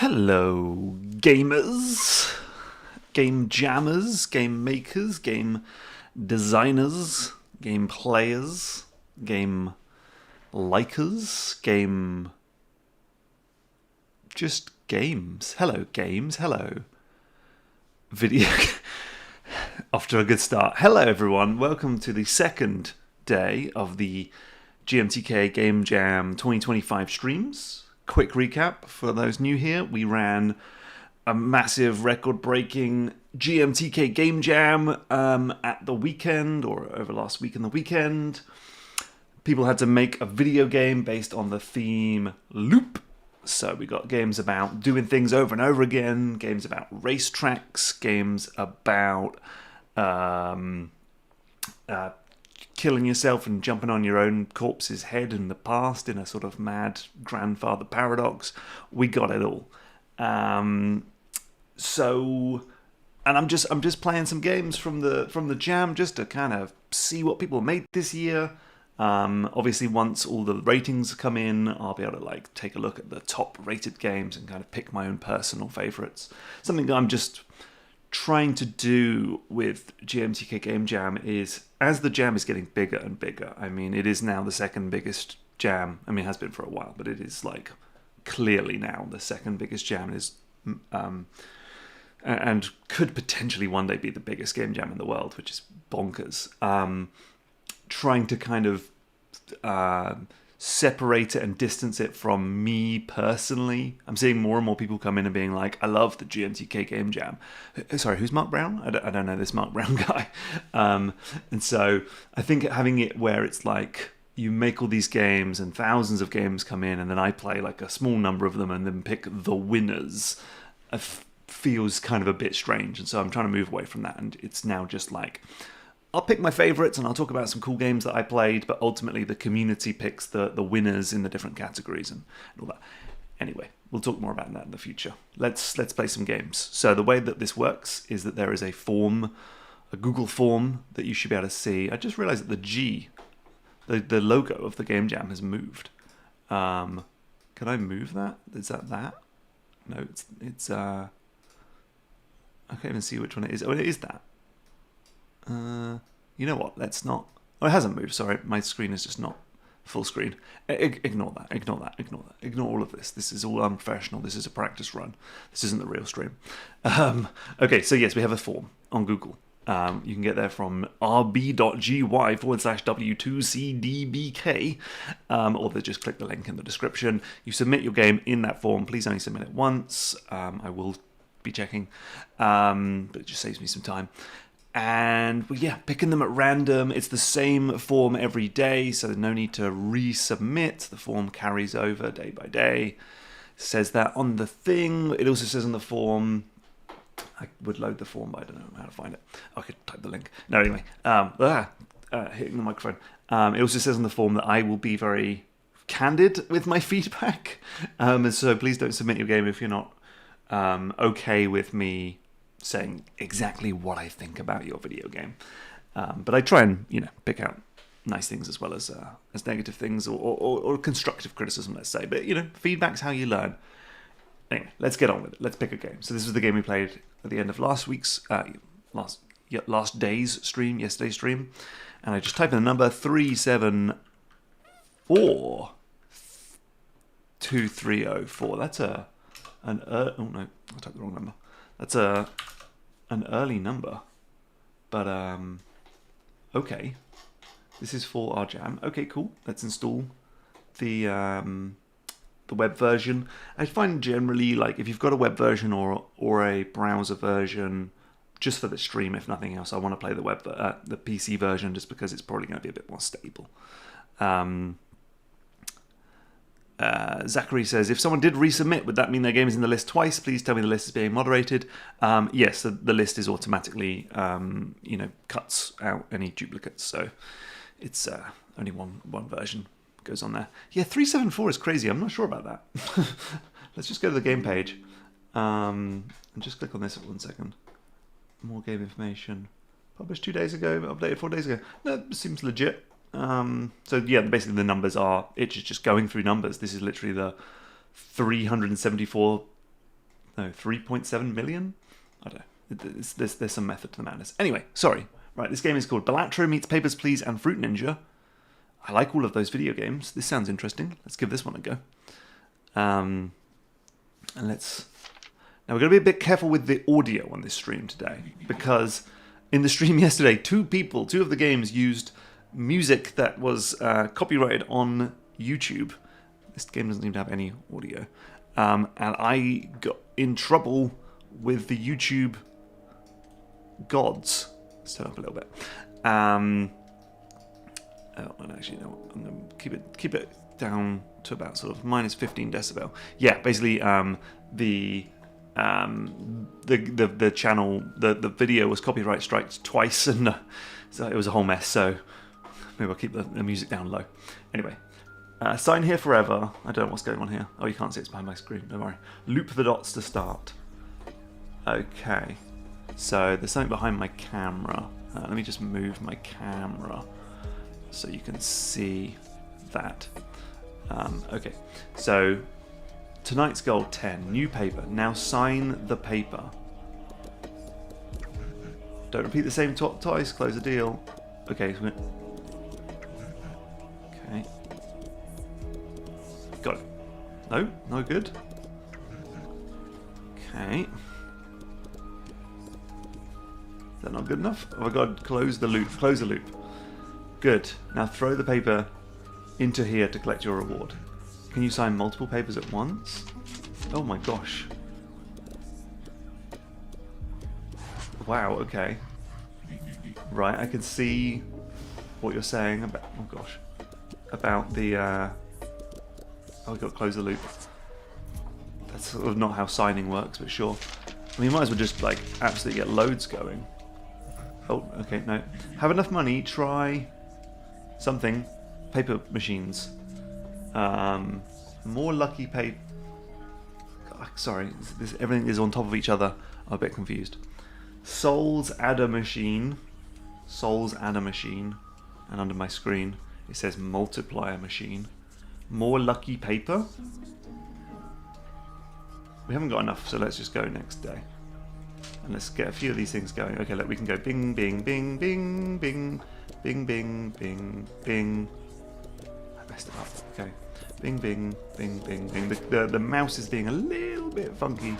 Hello, gamers, game jammers, game makers, game designers, game players, game likers, game... just games. Hello, games. Hello. Video... Off to a good start. Hello, everyone. Welcome to the second day of the GMTK Game Jam 2025 streams. Quick recap for those new here. We ran a massive record-breaking GMTK Game Jam at the weekend, or over last week and the weekend. People had to make a video game based on the theme Loop. So we got games about doing things over and over again, games about racetracks, games about killing yourself and jumping on your own corpse's head in the past in a sort of mad grandfather paradox. We got it all. And I'm just playing some games from the jam just to kind of see what people made this year. Obviously, once all the ratings come in, I'll be able to take a look at the top rated games and kind of pick my own personal favorites. Something that I'm just trying to do with GMTK Game Jam is, as the jam is getting bigger and bigger, I mean, it is now the second biggest jam. I mean, it has been for a while, but it is clearly now the second biggest jam. And could potentially one day be the biggest game jam in the world, which is bonkers. Trying to kind of separate it and distance it from me personally. I'm seeing more and more people come in and being like, I love the GMTK Game Jam. Sorry, who's Mark Brown? I don't know this Mark Brown guy. And so I think having it where it's like you make all these games and thousands of games come in and then I play like a small number of them and then pick the winners feels kind of a bit strange. And so I'm trying to move away from that. And it's now just like, I'll pick my favorites and I'll talk about some cool games that I played, but ultimately the community picks the winners in the different categories and all that. Anyway, we'll talk more about that in the future. Let's play some games. So the way that this works is that there is a form, a Google form that you should be able to see. I just realized that the G, the logo of the Game Jam has moved. Can I move that? Is that? No, it's I can't even see which one it is. Oh, it is that. You know what? Let's not... Oh, it hasn't moved. Sorry, my screen is just not full screen. Ignore that. Ignore all of this. This is all unprofessional. This is a practice run. This isn't the real stream. Okay, so yes, we have a form on Google. You can get there from rb.gy/w2cdbk, or they just click the link in the description. You submit your game in that form. Please only submit it once. I will be checking, but it just saves me some time. And picking them at random. It's the same form every day, so there's no need to resubmit. The form carries over day by day. It says that on the thing. It also says on the form, I would load the form, but I don't know how to find it. I could type the link. No, anyway, hitting the microphone. It also says on the form that I will be very candid with my feedback. And so please don't submit your game if you're not okay with me saying exactly what I think about your video game. But I try and, pick out nice things as well as negative things or constructive criticism, let's say. But, feedback's how you learn. Anyway, let's get on with it. Let's pick a game. So this was the game we played at the end of last week's, last day's stream, yesterday's stream. And I just type in the number 3742304. That's oh no, I typed the wrong number. That's an early number, but okay. This is for our jam. Okay, cool. Let's install the web version. I find generally if you've got a web version or a browser version, just for the stream, if nothing else, I want to play the the PC version just because it's probably going to be a bit more stable. Zachary says, if someone did resubmit, would that mean their game is in the list twice? Please tell me the list is being moderated. Yes, the list is automatically, cuts out any duplicates. So it's only one version goes on there. Yeah, 374 is crazy. I'm not sure about that. Let's just go to the game page and just click on this for 1 second. More game information. Published 2 days ago, updated 4 days ago. No, it seems legit. So yeah, basically the numbers are, it's just going through numbers. This is literally the 374 No, 3.7 million? I don't know. There's some method to the madness. Anyway, sorry. Right, this game is called Balatro meets Papers, Please and Fruit Ninja. I like all of those video games. This sounds interesting. Let's give this one a go. And let's... Now, we're going to be a bit careful with the audio on this stream today, because in the stream yesterday, two of the games used music that was copyrighted on YouTube. This game doesn't seem to have any audio. And I got in trouble with the YouTube gods. Let's turn up a little bit. And actually, no, I'm going to keep it down to about sort of minus 15 decibel. Yeah, basically, the channel, the video was copyright striked twice, and so it was a whole mess. So maybe I'll keep the music down low. Anyway, sign here forever. I don't know what's going on here. Oh, you can't see it's behind my screen. Don't worry. Loop the dots to start. Okay. So there's something behind my camera. Let me just move my camera so you can see that. Okay. So tonight's goal 10. New paper. Now sign the paper. Don't repeat the same twice. Close the deal. Okay. Okay. Got it. No? No good? Okay. Is that not good enough? Oh my god, close the loop. Close the loop. Good. Now throw the paper into here to collect your reward. Can you sign multiple papers at once? Oh my gosh. Wow, okay. Right, I can see what you're saying about... Oh gosh. About the... Oh, we've got to close the loop. That's sort of not how signing works, but sure. I mean, you might as well just, like, absolutely get loads going. Oh, okay, no. Have enough money, try something. Paper machines. More lucky paper... Sorry, everything is on top of each other. I'm a bit confused. Souls adder machine. Souls adder machine. And under my screen, it says multiplier machine. More lucky paper? We haven't got enough, so let's just go next day. And let's get a few of these things going. Okay, look, we can go bing, bing, bing, bing, bing, bing, bing, bing, bing. I messed it up. Okay. Bing, bing, bing, bing, bing. The mouse is being a little bit funky,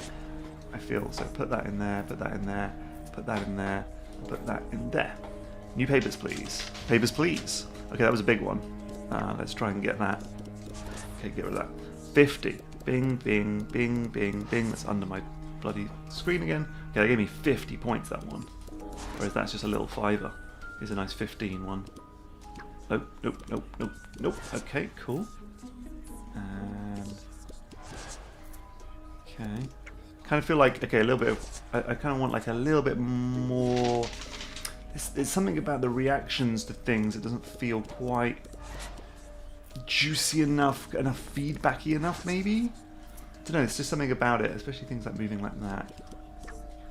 I feel. So put that in there, put that in there, put that in there, put that in there. New papers, please. Papers, please. Okay, that was a big one. Let's try and get that. Okay, get rid of that. 50. Bing, bing, bing, bing, bing. That's under my bloody screen again. Okay, that gave me 50 points, that one. Whereas that's just a little fiver. Here's a nice 15 one. Nope, nope, nope, nope, nope. Okay, cool. And... okay. Kind of feel like, okay, a little bit of... I kind of want like a little bit more... There's something about the reactions to things that doesn't feel quite juicy enough feedbacky enough, maybe? I don't know, it's just something about it, especially things like moving like that.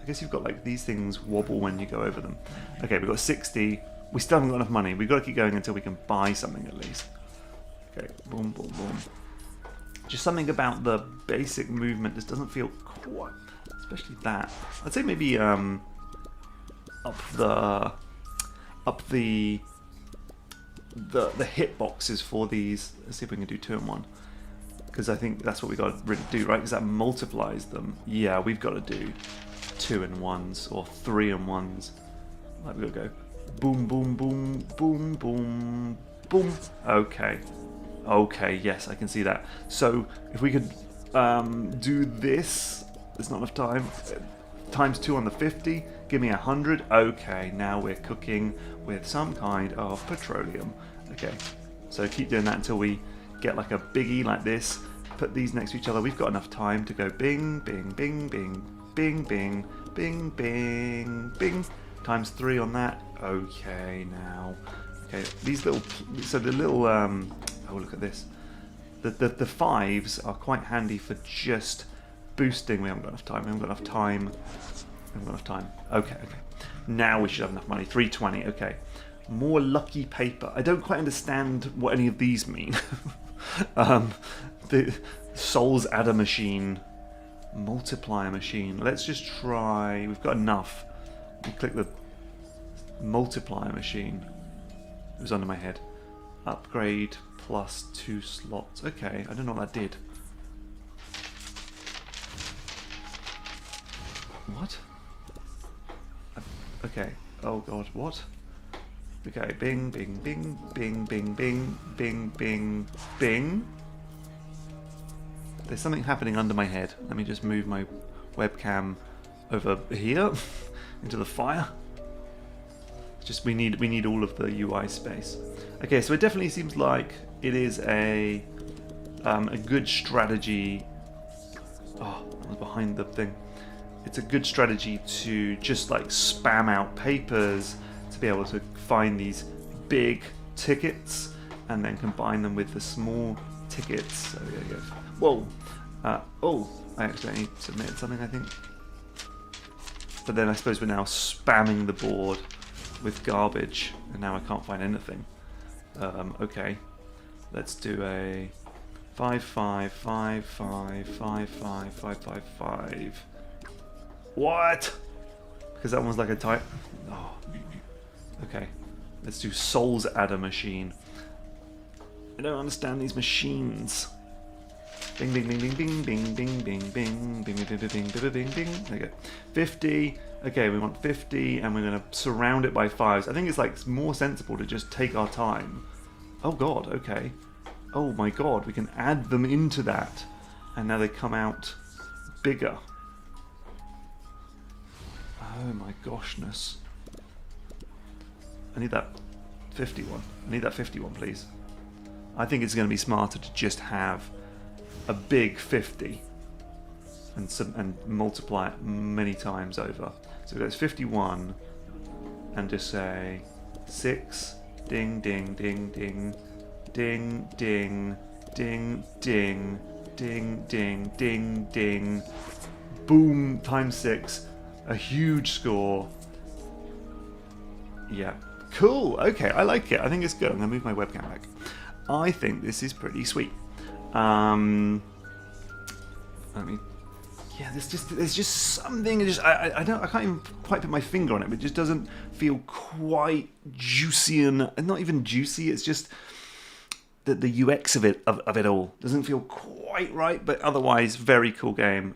I guess you've got like these things wobble when you go over them. Okay, we've got 60. We still haven't got enough money. We've got to keep going until we can buy something at least. Okay, boom, boom, boom. Just something about the basic movement just doesn't feel quite, especially that. I'd say maybe up the hit boxes for these. Let's see if we can do 2 in 1. Because I think that's what we got to really do, right? Because that multiplies them. Yeah, we've got to do 2 in 1s or 3 in 1s. Like we've got to go boom, boom, boom, boom, boom, boom. Okay. Okay, yes, I can see that. So if we could do this, there's not enough time. Times 2 on the 50, give me 100. Okay, now we're cooking with some kind of petroleum. Okay, so keep doing that until we get like a biggie like this. Put these next to each other. We've got enough time to go bing, bing, bing, bing, bing, bing, bing, bing, bing. Times 3 on that. Okay, now. Okay, these little, so the little, oh look at this. The 5s are quite handy for just boosting. We haven't got enough time. We haven't got enough time. We haven't got enough time. Okay, okay. Now we should have enough money. 320. Okay. More lucky paper. I don't quite understand what any of these mean. The Souls adder machine. multiplier machine. Let's just try. We've got enough. We click the multiplier machine. It was under my head. Upgrade plus 2 slots. Okay, I don't know what that did. What? Okay. Oh god, what? Okay, bing, bing, bing, bing, bing, bing, bing, bing, bing. There's something happening under my head. Let me just move my webcam over here into the fire. It's just we need all of the UI space. Okay, so it definitely seems like it is a good strategy. Oh, I was behind the thing. It's a good strategy to just like spam out papers to be able to find these big tickets and then combine them with the small tickets. So there you go. Whoa. Oh, I accidentally submitted something, I think. But then I suppose we're now spamming the board with garbage, and now I can't find anything. Okay, let's do a 5 5 5 5 5 5 5 5 5. What? Because that one's like a type. Oh. Okay, let's do Souls Adder machine. I don't understand these machines. Bing, bing, bing, bing, bing, bing, bing, bing, bing, bing, bing, bing, bing, bing, bing, bing. There you go. 50. Okay, we want 50, and we're going to surround it by 5s. I think it's like more sensible to just take our time. Oh god, okay. Oh my god, we can add them into that, and now they come out bigger. Oh my goshness. I need that 51. I need that 51, please. I think it's going to be smarter to just have a big 50 and multiply it many times over. So that's 51 and just say 6, ding, ding, ding, ding, ding, ding, ding, ding, ding, ding, ding, ding, boom, times 6, a huge score. Yeah, cool, okay, I like it, I think it's good. I'm going to move my webcam back. I think this is pretty sweet. I mean, yeah, there's just something. I can't even quite put my finger on it. But it just doesn't feel quite juicy and not even juicy. It's just the UX of it all doesn't feel quite right. But otherwise, very cool game.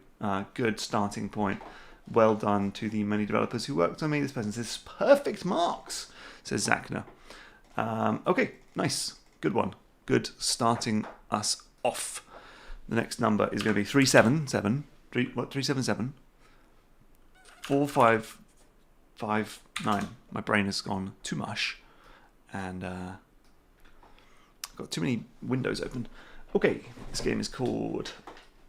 Good starting point. Well done to the many developers who worked on me. This person says perfect marks, says Zachner. Okay, nice, good one. Good starting us off. The next number is going to be 377. 377. 4559. My brain has gone too mush, and I've got too many windows open. Okay, this game is called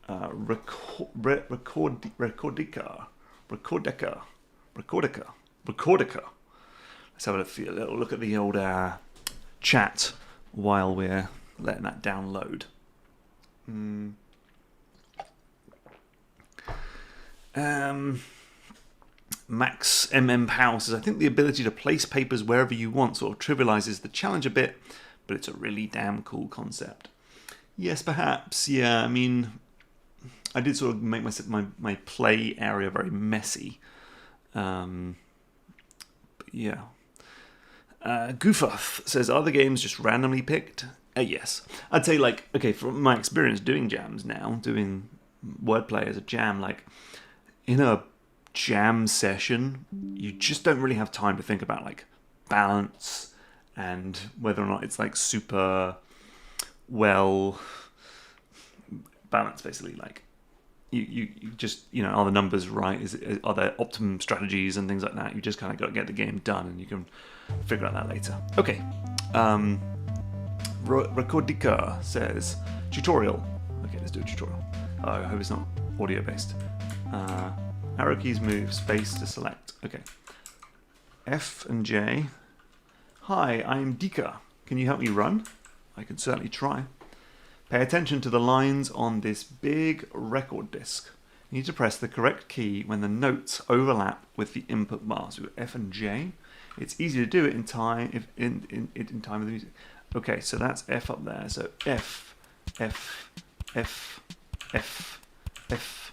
Recordeca. Let's have a little look at the old chat while we're letting that download. Max Pow says, I think the ability to place papers wherever you want sort of trivializes the challenge a bit, but it's a really damn cool concept. Yes, perhaps. Yeah, I mean, I did sort of make my play area very messy. But yeah. Goofoff says, are the games just randomly picked? Yes. I'd say, like, okay, from my experience doing jams now, doing wordplay as a jam, like, in a jam session, you just don't really have time to think about, like, balance and whether or not it's, like, super well balanced, basically. Like, you just, you know, are the numbers right? Are there optimum strategies and things like that? You just kind of got to get the game done, and you can figure out that later. Okay. Recordeca says, tutorial. Okay, let's do a tutorial. I hope it's not audio-based. Arrow keys move, space to select. Okay. F and J. Hi, I'm Dika. Can you help me run? I can certainly try. Pay attention to the lines on this big record disc. You need to press the correct key when the notes overlap with the input bars. So F and J. It's easy to do it in time in time with the music. Okay, so that's F up there. So F, F, F, F, F,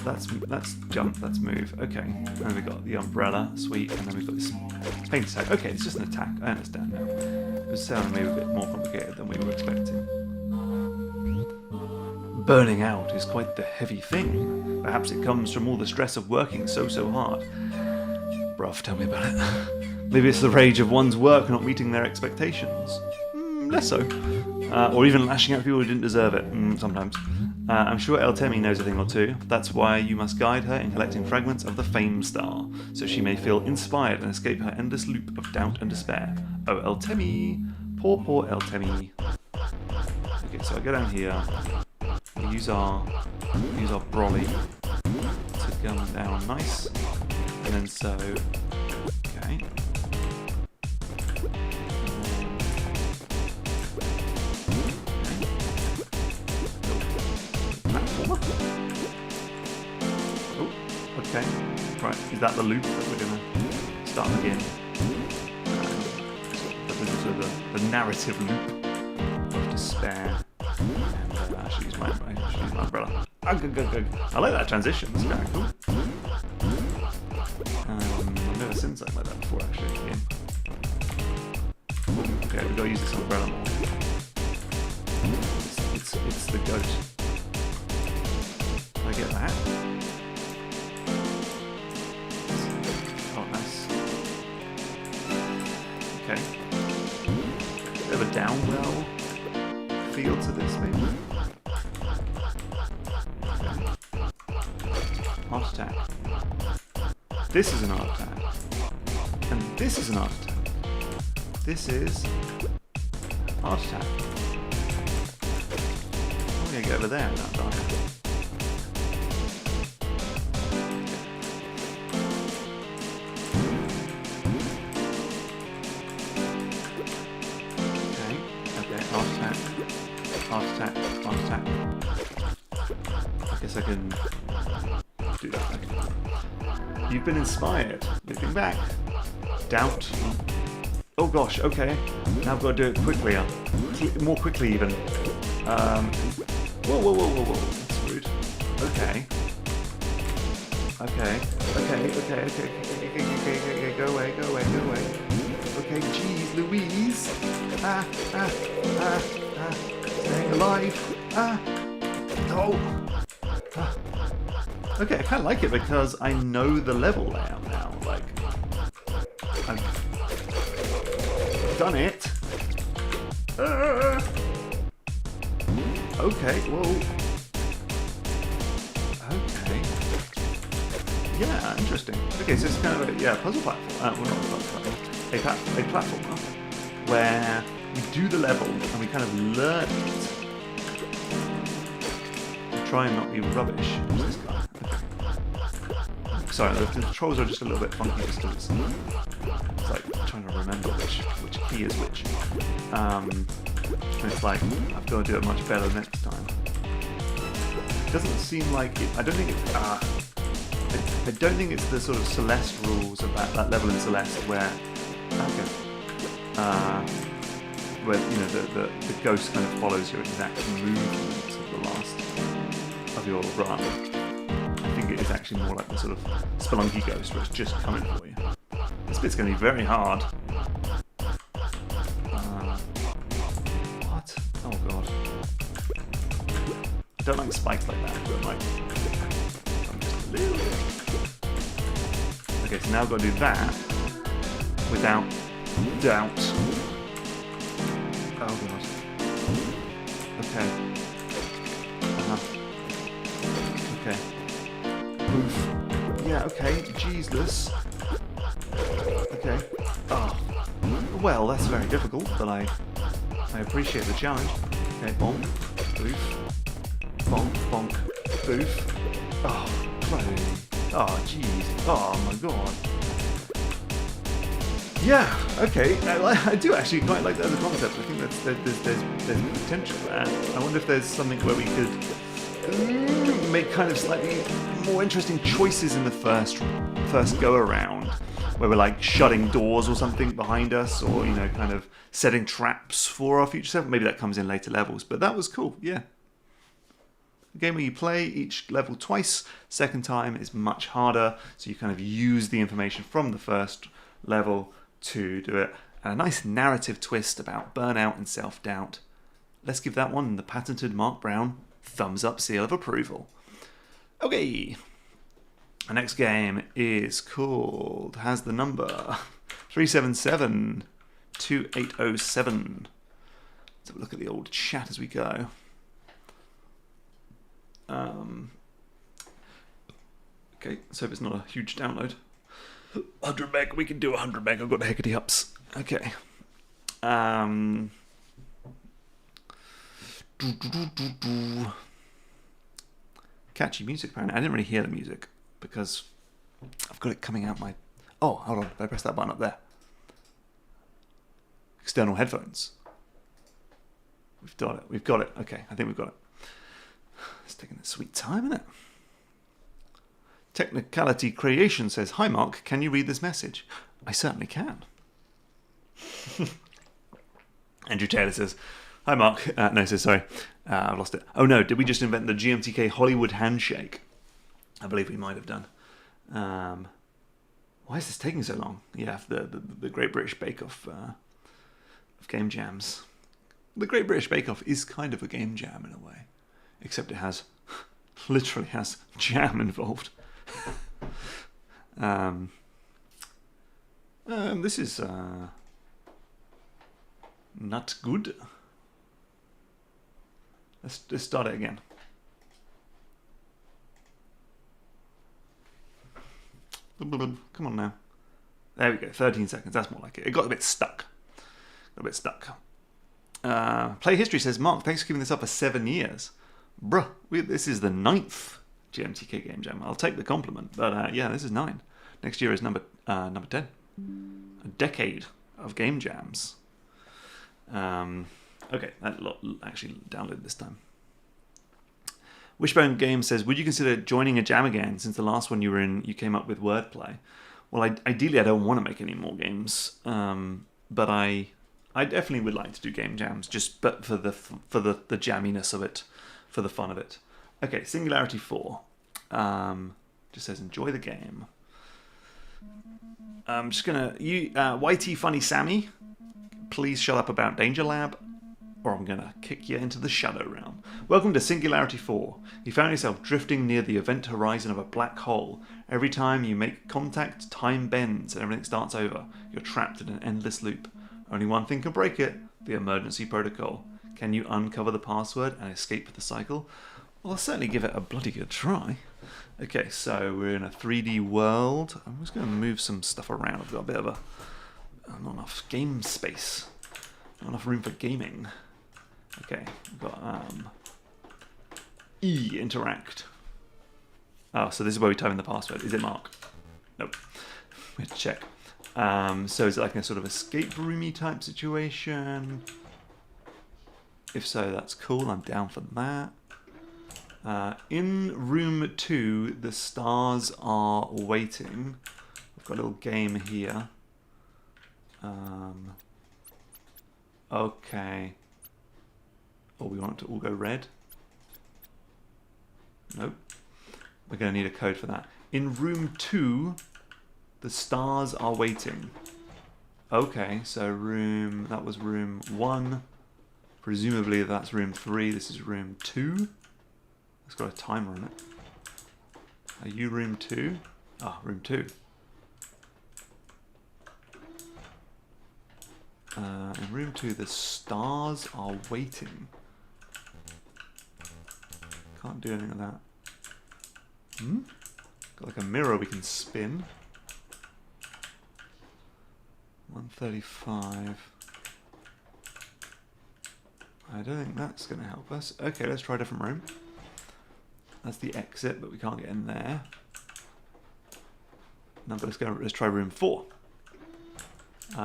That's jump, that's move. Okay. And then we've got the umbrella, sweet, and then we've got this paint attack. Okay, it's just an attack. I understand now. It was sounding maybe a bit more complicated than we were expecting. Burning out is quite the heavy thing. Perhaps it comes from all the stress of working so hard. Bruv, tell me about it. Maybe it's the rage of one's work not meeting their expectations. Less so. Or even lashing out at people who didn't deserve it, sometimes. I'm sure El Temi knows a thing or two. That's why you must guide her in collecting fragments of the Fame Star, so she may feel inspired and escape her endless loop of doubt and despair. Oh, El Temi. Poor El Temi. Okay, so I go down here. We use our brolly to come down nice. And then so... Okay. Oh, okay. Right, is that the loop that we're going to start again? This is the narrative loop of despair. And I should use my umbrella. I like that transition, it's kind of cool. I've never seen something like that before, actually. Yeah. Okay, we've got to use this umbrella more. It's the ghost. I get that. Oh, nice. Okay. Bit of a downwell feel to this, maybe. Art attack. This is an art attack. And this is an art attack. This is art attack. I'm gonna get over there without dying. Okay, art attack. Art attack, art attack. I guess I can do that. You've been inspired. Looking back. Doubt. Oh gosh, okay. Now I've got to do it quickly. More quickly even. Whoa. That's rude. Okay. Okay. Go away. Okay, geez, Louise. Staying alive. Okay, I kind of like it because I know the level layout now. Like, I've done it. Okay, whoa. Okay. Yeah, interesting. Okay, so it's kind of a puzzle platform. Well, not a puzzle platform. A platformer where we do the level and we kind of learn it. Try and not be rubbish. Who's this guy? Okay. Sorry, the controls are just a little bit funky just because it's like trying to remember which key is which. And it's like I've got to do it much better next time. It doesn't seem like it. I don't think it's. I don't think it's the sort of Celeste rules of that level in Celeste where where you know the ghost kind of follows your exact movements of the last of your run. I think it is actually more like the sort of Spelunky ghost where it's just coming for you. This bit's going to be very hard. What? Oh god. I don't like spikes like that, but I'm just a little bit. Okay, so now I've got to do that without doubt. Oh god. Okay. Okay. Oof. Yeah, okay. Jesus. Okay. Oh. Well, that's very difficult, but I appreciate the challenge. Okay, bonk. Oof. Bonk, bonk. Oof. Oh, play. Oh, jeez. Oh my god. Yeah, okay. I do actually quite like that as a concept. I think there's potential there. I wonder if there's something where we could make kind of slightly more interesting choices in the first go around, where we're like shutting doors or something behind us, or you know, kind of setting traps for our future self. Maybe that comes in later levels, but that was cool. Yeah. A game where you play each level twice. Second time is much harder, so you kind of use the information from the first level to do it. And a nice narrative twist about burnout and self-doubt. Let's give that one the patented Mark Brown thumbs up seal of approval. Okay. Our next game is called, has the number 3772807. Let's have a look at the old chat as we go. Okay, so if it's not a huge download. 100 meg, we can do 100 meg, I've got the heckety ups. Okay. Catchy music, apparently. I didn't really hear the music because I've got it coming out my... Oh, hold on, did I press that button up there? External headphones. We've got it. Okay, I think we've got it. It's taking a sweet time, isn't it? Technicality Creation says, "Hi Mark, can you read this message?" I certainly can. Andrew Taylor says, "Hi Mark." No, he says, sorry, I've lost it. Oh no, did we just invent the GMTK Hollywood handshake? I believe we might have done. Why is this taking so long? Yeah, the Great British Bake Off of game jams. The Great British Bake Off is kind of a game jam in a way, except it has literally has jam involved. This is not good. Let's start it again. Come on now. There we go. 13 seconds. That's more like it. It got a bit stuck. Play History says, "Mark, thanks for giving this up for 7 years." Bruh, this is the 9th GMTK Game Jam. I'll take the compliment. But yeah, this is 9. Next year is number 10. A decade of game jams. Okay, that actually downloaded this time. Wishbone Game says, "Would you consider joining a jam again since the last one you were in, you came up with wordplay?" Well, ideally I don't want to make any more games, but I definitely would like to do game jams, but for the jamminess of it, for the fun of it. Okay, Singularity 4. Just says, "Enjoy the game." I'm just gonna YT Funny Sammy, please shut up about Danger Lab, or I'm gonna kick you into the Shadow Realm. Welcome to Singularity 4. You found yourself drifting near the event horizon of a black hole. Every time you make contact, time bends and everything starts over. You're trapped in an endless loop. Only one thing can break it: the emergency protocol. Can you uncover the password and escape the cycle? Well, I'll certainly give it a bloody good try. Okay, so we're in a 3D world. I'm just going to move some stuff around. I've got a bit of not enough game space. Not enough room for gaming. Okay, we've got interact. Oh, so this is where we type in the password. Is it Mark? Nope. We have to check. So is it like a sort of escape roomy type situation? If so, that's cool. I'm down for that. In room 2, the stars are waiting. We've got a little game here. Okay. Oh, we want it to all go red? Nope. We're going to need a code for that. In room 2, the stars are waiting. Okay, so that was room 1. Presumably that's room 3. This is room 2. It's got a timer on it. Are you room 2? Ah, room 2. In room 2, the stars are waiting. Can't do anything with that. Got like a mirror we can spin. 135. I don't think that's going to help us. Okay, let's try a different room. That's the exit, but we can't get in there. No, but let's try room 4.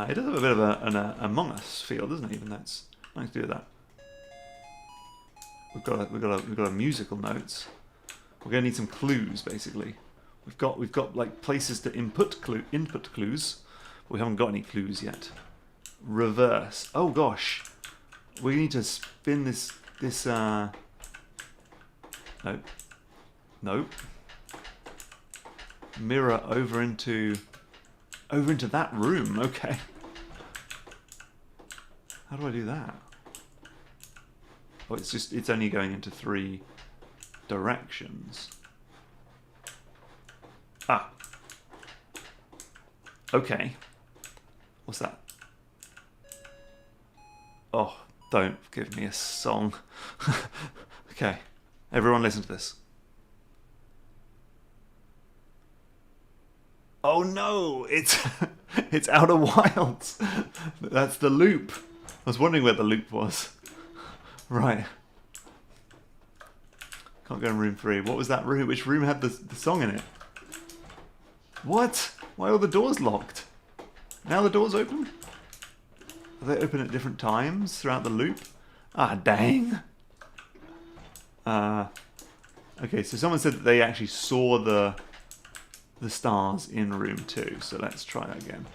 It does have a bit of an Among Us feel, doesn't it? Even that's nice to do that. We've got a musical notes. We're going to need some clues, basically. We've got like places to input clues, but we haven't got any clues yet. Reverse. Oh gosh, we need to spin this. No. No. Mirror over into that room. Okay. How do I do that? Oh, it's only going into 3 directions. Ah. Okay. What's that? Oh, don't give me a song. Okay. Everyone listen to this. Oh no, it's it's Outer Wilds. That's the loop. I was wondering where the loop was. Right. Can't go in room 3. What was that room? Which room had the song in it? What? Why are all the doors locked? Now the doors open? Are they open at different times throughout the loop? Ah, dang. Okay, so someone said that they actually saw the stars in room 2, so let's try that again.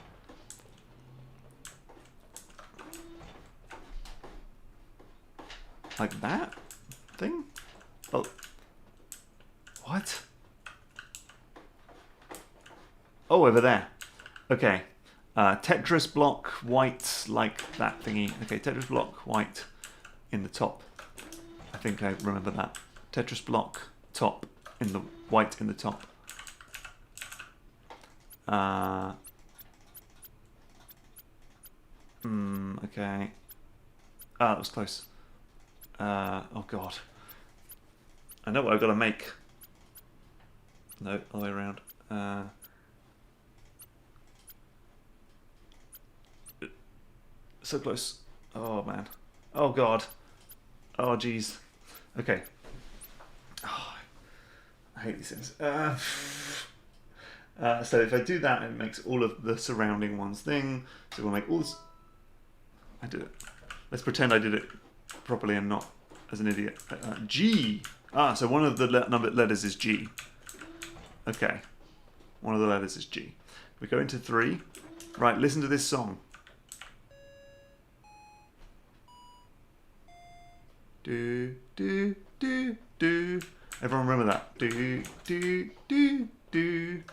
Like that thing? Oh. What? Oh, over there. Okay. Tetris block white, like that thingy. Okay, Tetris block white in the top. I think I remember that. Tetris block top in the white in the top. Okay. Ah, that was close. Oh god. I know what I've got to make. No, all the way around. So close. Oh man. Oh god. Oh jeez. Okay. Oh, I hate these things. So if I do that, it makes all of the surrounding ones thing. So we'll make all this. I did it. Let's pretend I did it properly and not as an idiot. G. Ah, so one of the letters is G. Okay. One of the letters is G. We go into 3. Right, listen to this song. Do, do, do, do. Everyone remember that? Do, do, do, do.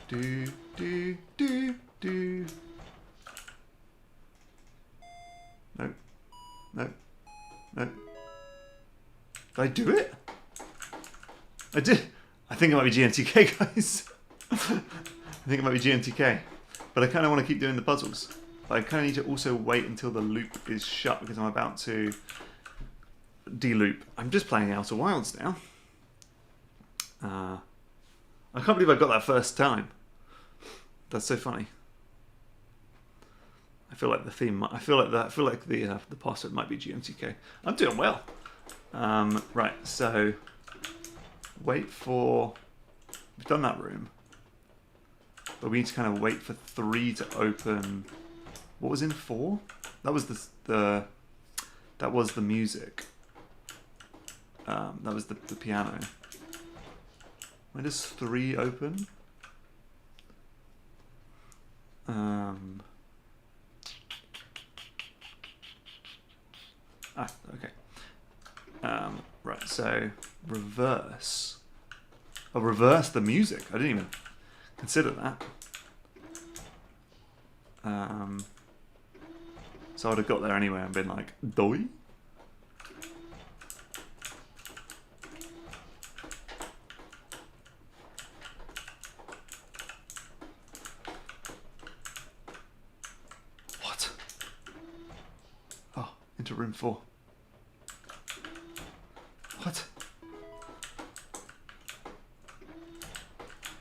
Do, do, do, do. No. No. No. Did I do it? I did. I think it might be GMTK, guys. I think it might be GMTK. But I kind of want to keep doing the puzzles. But I kind of need to also wait until the loop is shut because I'm about to de-loop. I'm just playing Outer Wilds now. I can't believe I got that first time. That's so funny. I feel like the theme. I feel like the password might be GMTK. I'm doing well. Right. So wait for. We've done that room, but we need to kind of wait for 3 to open. What was in 4? That was the. That was the music. That was the piano. When does 3 open? Okay. Right, so reverse. Oh, reverse the music. I didn't even consider that. So I'd have got there anyway and been like, doi? What? Oh, into room 4. What?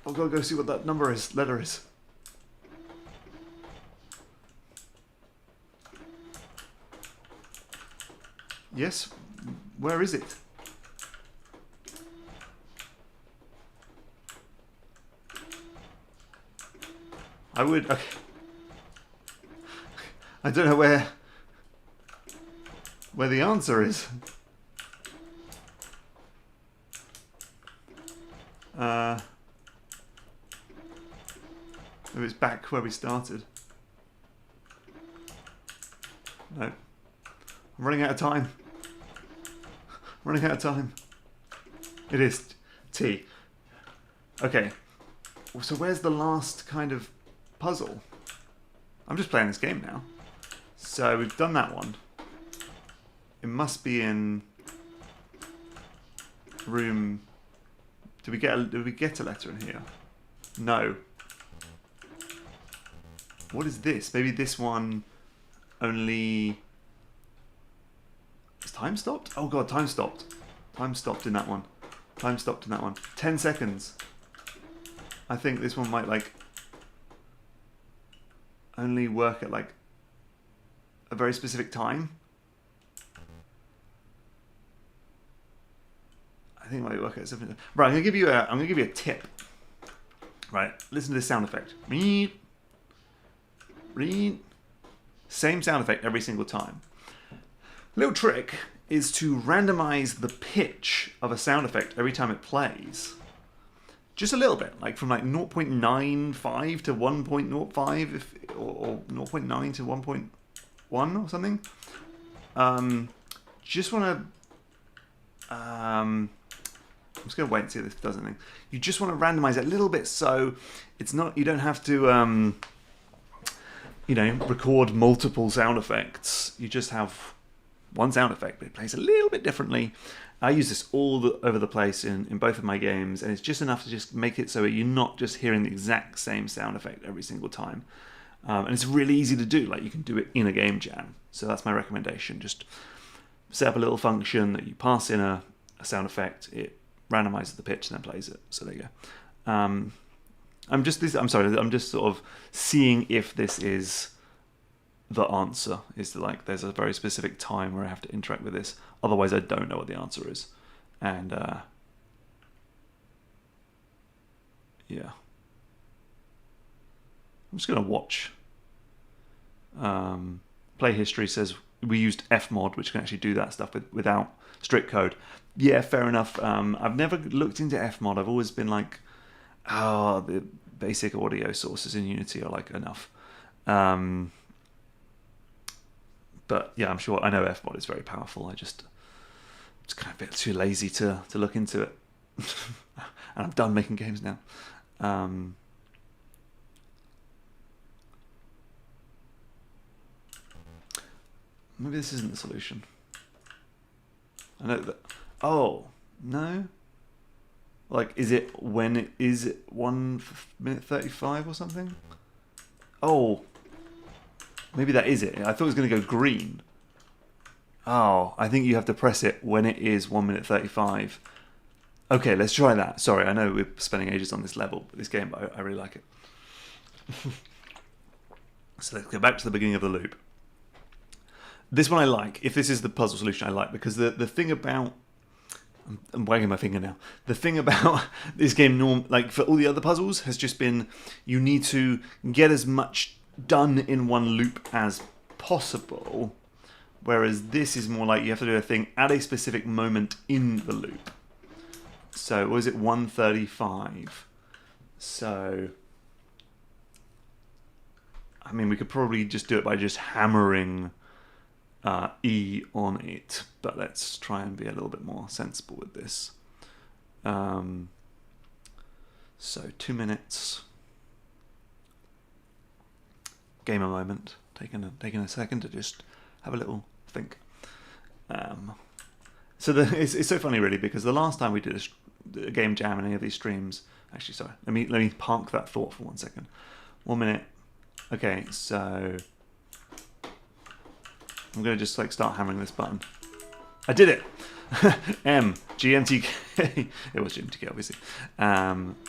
I've got to go see what that letter is. Yes? Where is it? I would... Okay. I don't know where the answer is. Maybe it's back where we started. No. I'm running out of time. I'm running out of time. It is T. Okay. So where's the last kind of puzzle? I'm just playing this game now. So we've done that one. It must be in room. Did we get a letter in here? No. What is this? Maybe this one only. Is time stopped? Oh god, time stopped. Time stopped in that one. Time stopped in that one. 10 seconds. I think this one might like only work at like a very specific time. I think it might work at something. Right, I'm gonna give you a tip. Right, listen to this sound effect. Read. Same sound effect every single time. Little trick is to randomize the pitch of a sound effect every time it plays. Just a little bit, like from like 0.95 to 1.05, or 0.9 to 1.1 or something. Just want to. I'm just gonna wait and see if this does anything. You just want to randomize it a little bit, so it's not. You don't have to, record multiple sound effects. You just have one sound effect, but it plays a little bit differently. I use this over the place in both of my games, and it's just enough to just make it so you're not just hearing the exact same sound effect every single time. And it's really easy to do. Like, you can do it in a game jam. So that's my recommendation. Just set up a little function that you pass in a sound effect. It randomizes the pitch and then plays it. So there you go. I'm just sort of seeing if this is the answer. Is like there's a very specific time where I have to interact with this. Otherwise, I don't know what the answer is. And yeah, I'm just gonna watch. Play history says we used Fmod, which can actually do that stuff without strict code. Yeah, fair enough. I've never looked into Fmod. I've always been like, the basic audio sources in Unity are like enough. But yeah, I'm sure I know Fmod is very powerful. It's kind of a bit too lazy to look into it. And I'm done making games now. Maybe this isn't the solution. I know that. Oh, no? Like, is it 1 minute 35 or something? Oh, maybe that is it. I thought it was going to go green. Oh, I think you have to press it when it is 1 minute 35. Okay, let's try that. Sorry, I know we're spending ages on this level, but this game, I really like it. So let's go back to the beginning of the loop. This one I like. If this is the puzzle solution, I like, because the thing about... I'm wagging my finger now. The thing about this game, like for all the other puzzles, has just been you need to get as much done in one loop as possible, whereas this is more like you have to do a thing at a specific moment in the loop. So, what is it, 135? So, I mean, we could probably just do it by just hammering E on it, but let's try and be a little bit more sensible with this. So 2 minutes. Gamer moment. Taking a second to just have a little think. So it's so funny, really, because the last time we did a game jam in any of these streams, actually, sorry, let me park that thought for 1 second. 1 minute. Okay, so I'm going to just like start hammering this button. I did it! GMTK. It was GMTK, obviously.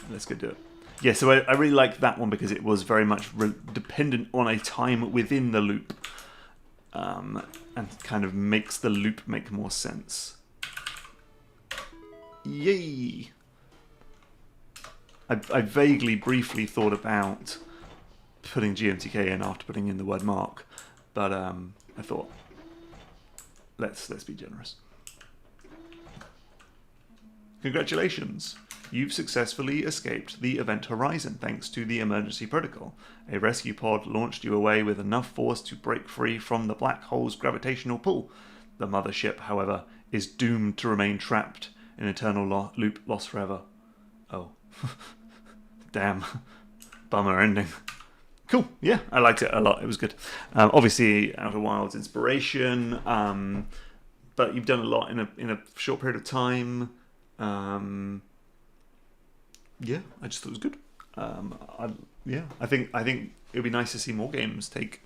Let's go do it. Yeah, so I really liked that one because it was very much dependent on a time within the loop. And kind of makes the loop make more sense. Yay! I vaguely, briefly thought about putting GMTK in after putting in the word mark, but I thought, let's be generous. Congratulations! You've successfully escaped the event horizon thanks to the emergency protocol. A rescue pod launched you away with enough force to break free from the black hole's gravitational pull. The mothership, however, is doomed to remain trapped an eternal loop lost forever. Oh. Damn. Bummer ending. Cool. Yeah, I liked it a lot. It was good. Obviously, Outer Wilds inspiration, but you've done a lot in a short period of time. Yeah, I just thought it was good. I think it would be nice to see more games take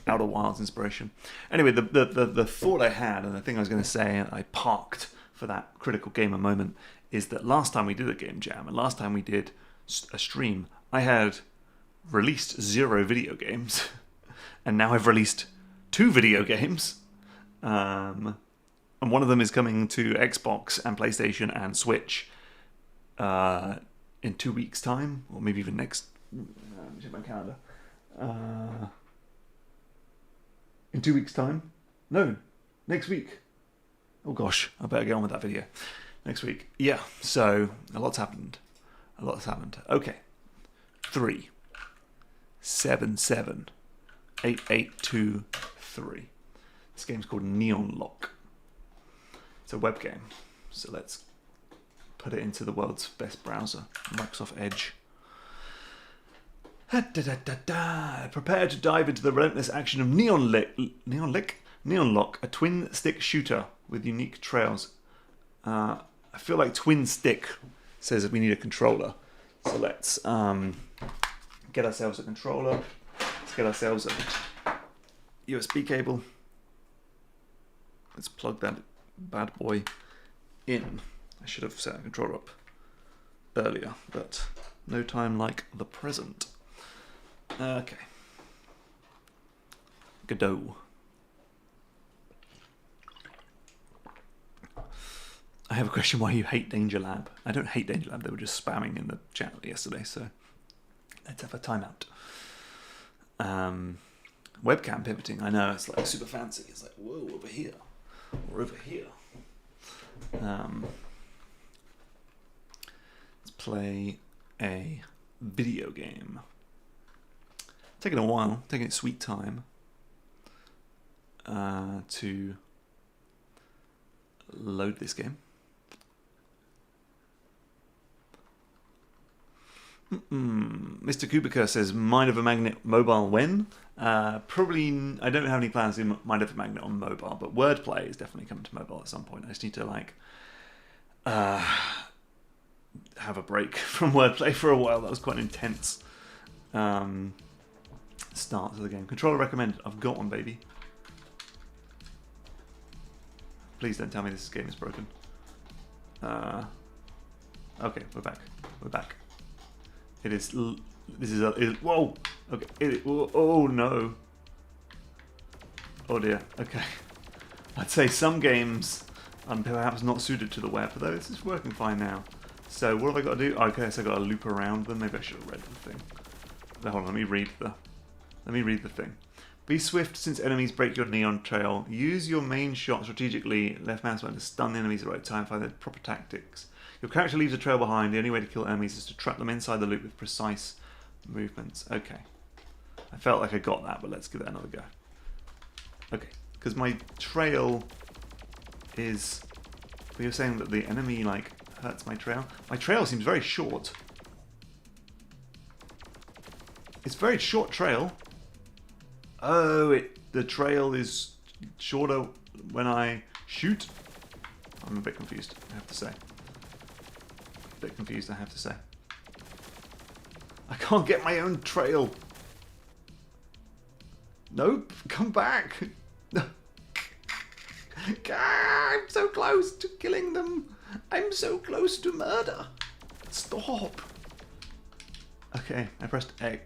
Outer Wilds inspiration. Anyway, the thought I had, and the thing I was going to say, I parked for that critical gamer moment, is that last time we did a game jam, and last time we did a stream, I had released 0 video games, and now I've released 2 video games, and one of them is coming to Xbox and PlayStation and Switch in 2 weeks' time, or maybe even next. Let me check my calendar. In 2 weeks' time? No, next week. Oh gosh, I better get on with that video. Next week. Yeah, so a lot's happened. Okay. 3, 7, 7, 8, 8, 2, 3. This game's called Neonlock. It's a web game. So let's put it into the world's best browser, Microsoft Edge. Prepare to dive into the relentless action of Neonlock, a twin-stick shooter with unique trails. I feel like twin stick says that we need a controller. So let's get ourselves a controller. Let's get ourselves a USB cable. Let's plug that bad boy in. I should have set a controller up earlier, but no time like the present. Okay. Godot. I have a question why you hate Danger Lab. I don't hate Danger Lab, they were just spamming in the chat yesterday, so let's have a timeout. Webcam pivoting, I know, it's like super fancy. It's like, whoa, over here. Or over here. Let's play a video game. Taking a while, taking its sweet time to load this game. Mr. Kubica says, Mind of a Magnet mobile when? Probably, I don't have any plans to do Mind of a Magnet on mobile, but Wordplay is definitely coming to mobile at some point. I just need to have a break from Wordplay for a while. That was quite an intense start to the game. Controller recommended. I've got one, baby. Please don't tell me this game is broken. Okay, we're back. We're back. It is. This is a. Whoa. Okay. Oh no. Oh dear. Okay. I'd say some games are perhaps not suited to the web, though this is working fine now. So what have I got to do? Okay, so I got to loop around them. Maybe I should have read the thing. Hold on. Let me read the thing. Be swift since enemies break your neon trail. Use your main shot strategically. Left mouse button to stun the enemies at the right time. Find the proper tactics. Your character leaves a trail behind. The only way to kill enemies is to trap them inside the loop with precise movements. Okay. I felt like I got that, but let's give it another go. Okay. Because my trail is... You're saying that the enemy, like, hurts my trail? My trail seems very short. It's a very short trail. Oh, the trail is shorter when I shoot? I'm a bit confused, I have to say. I can't get my own trail. Nope, come back. I'm so close to killing them. I'm so close to murder. Stop. Okay, I pressed A.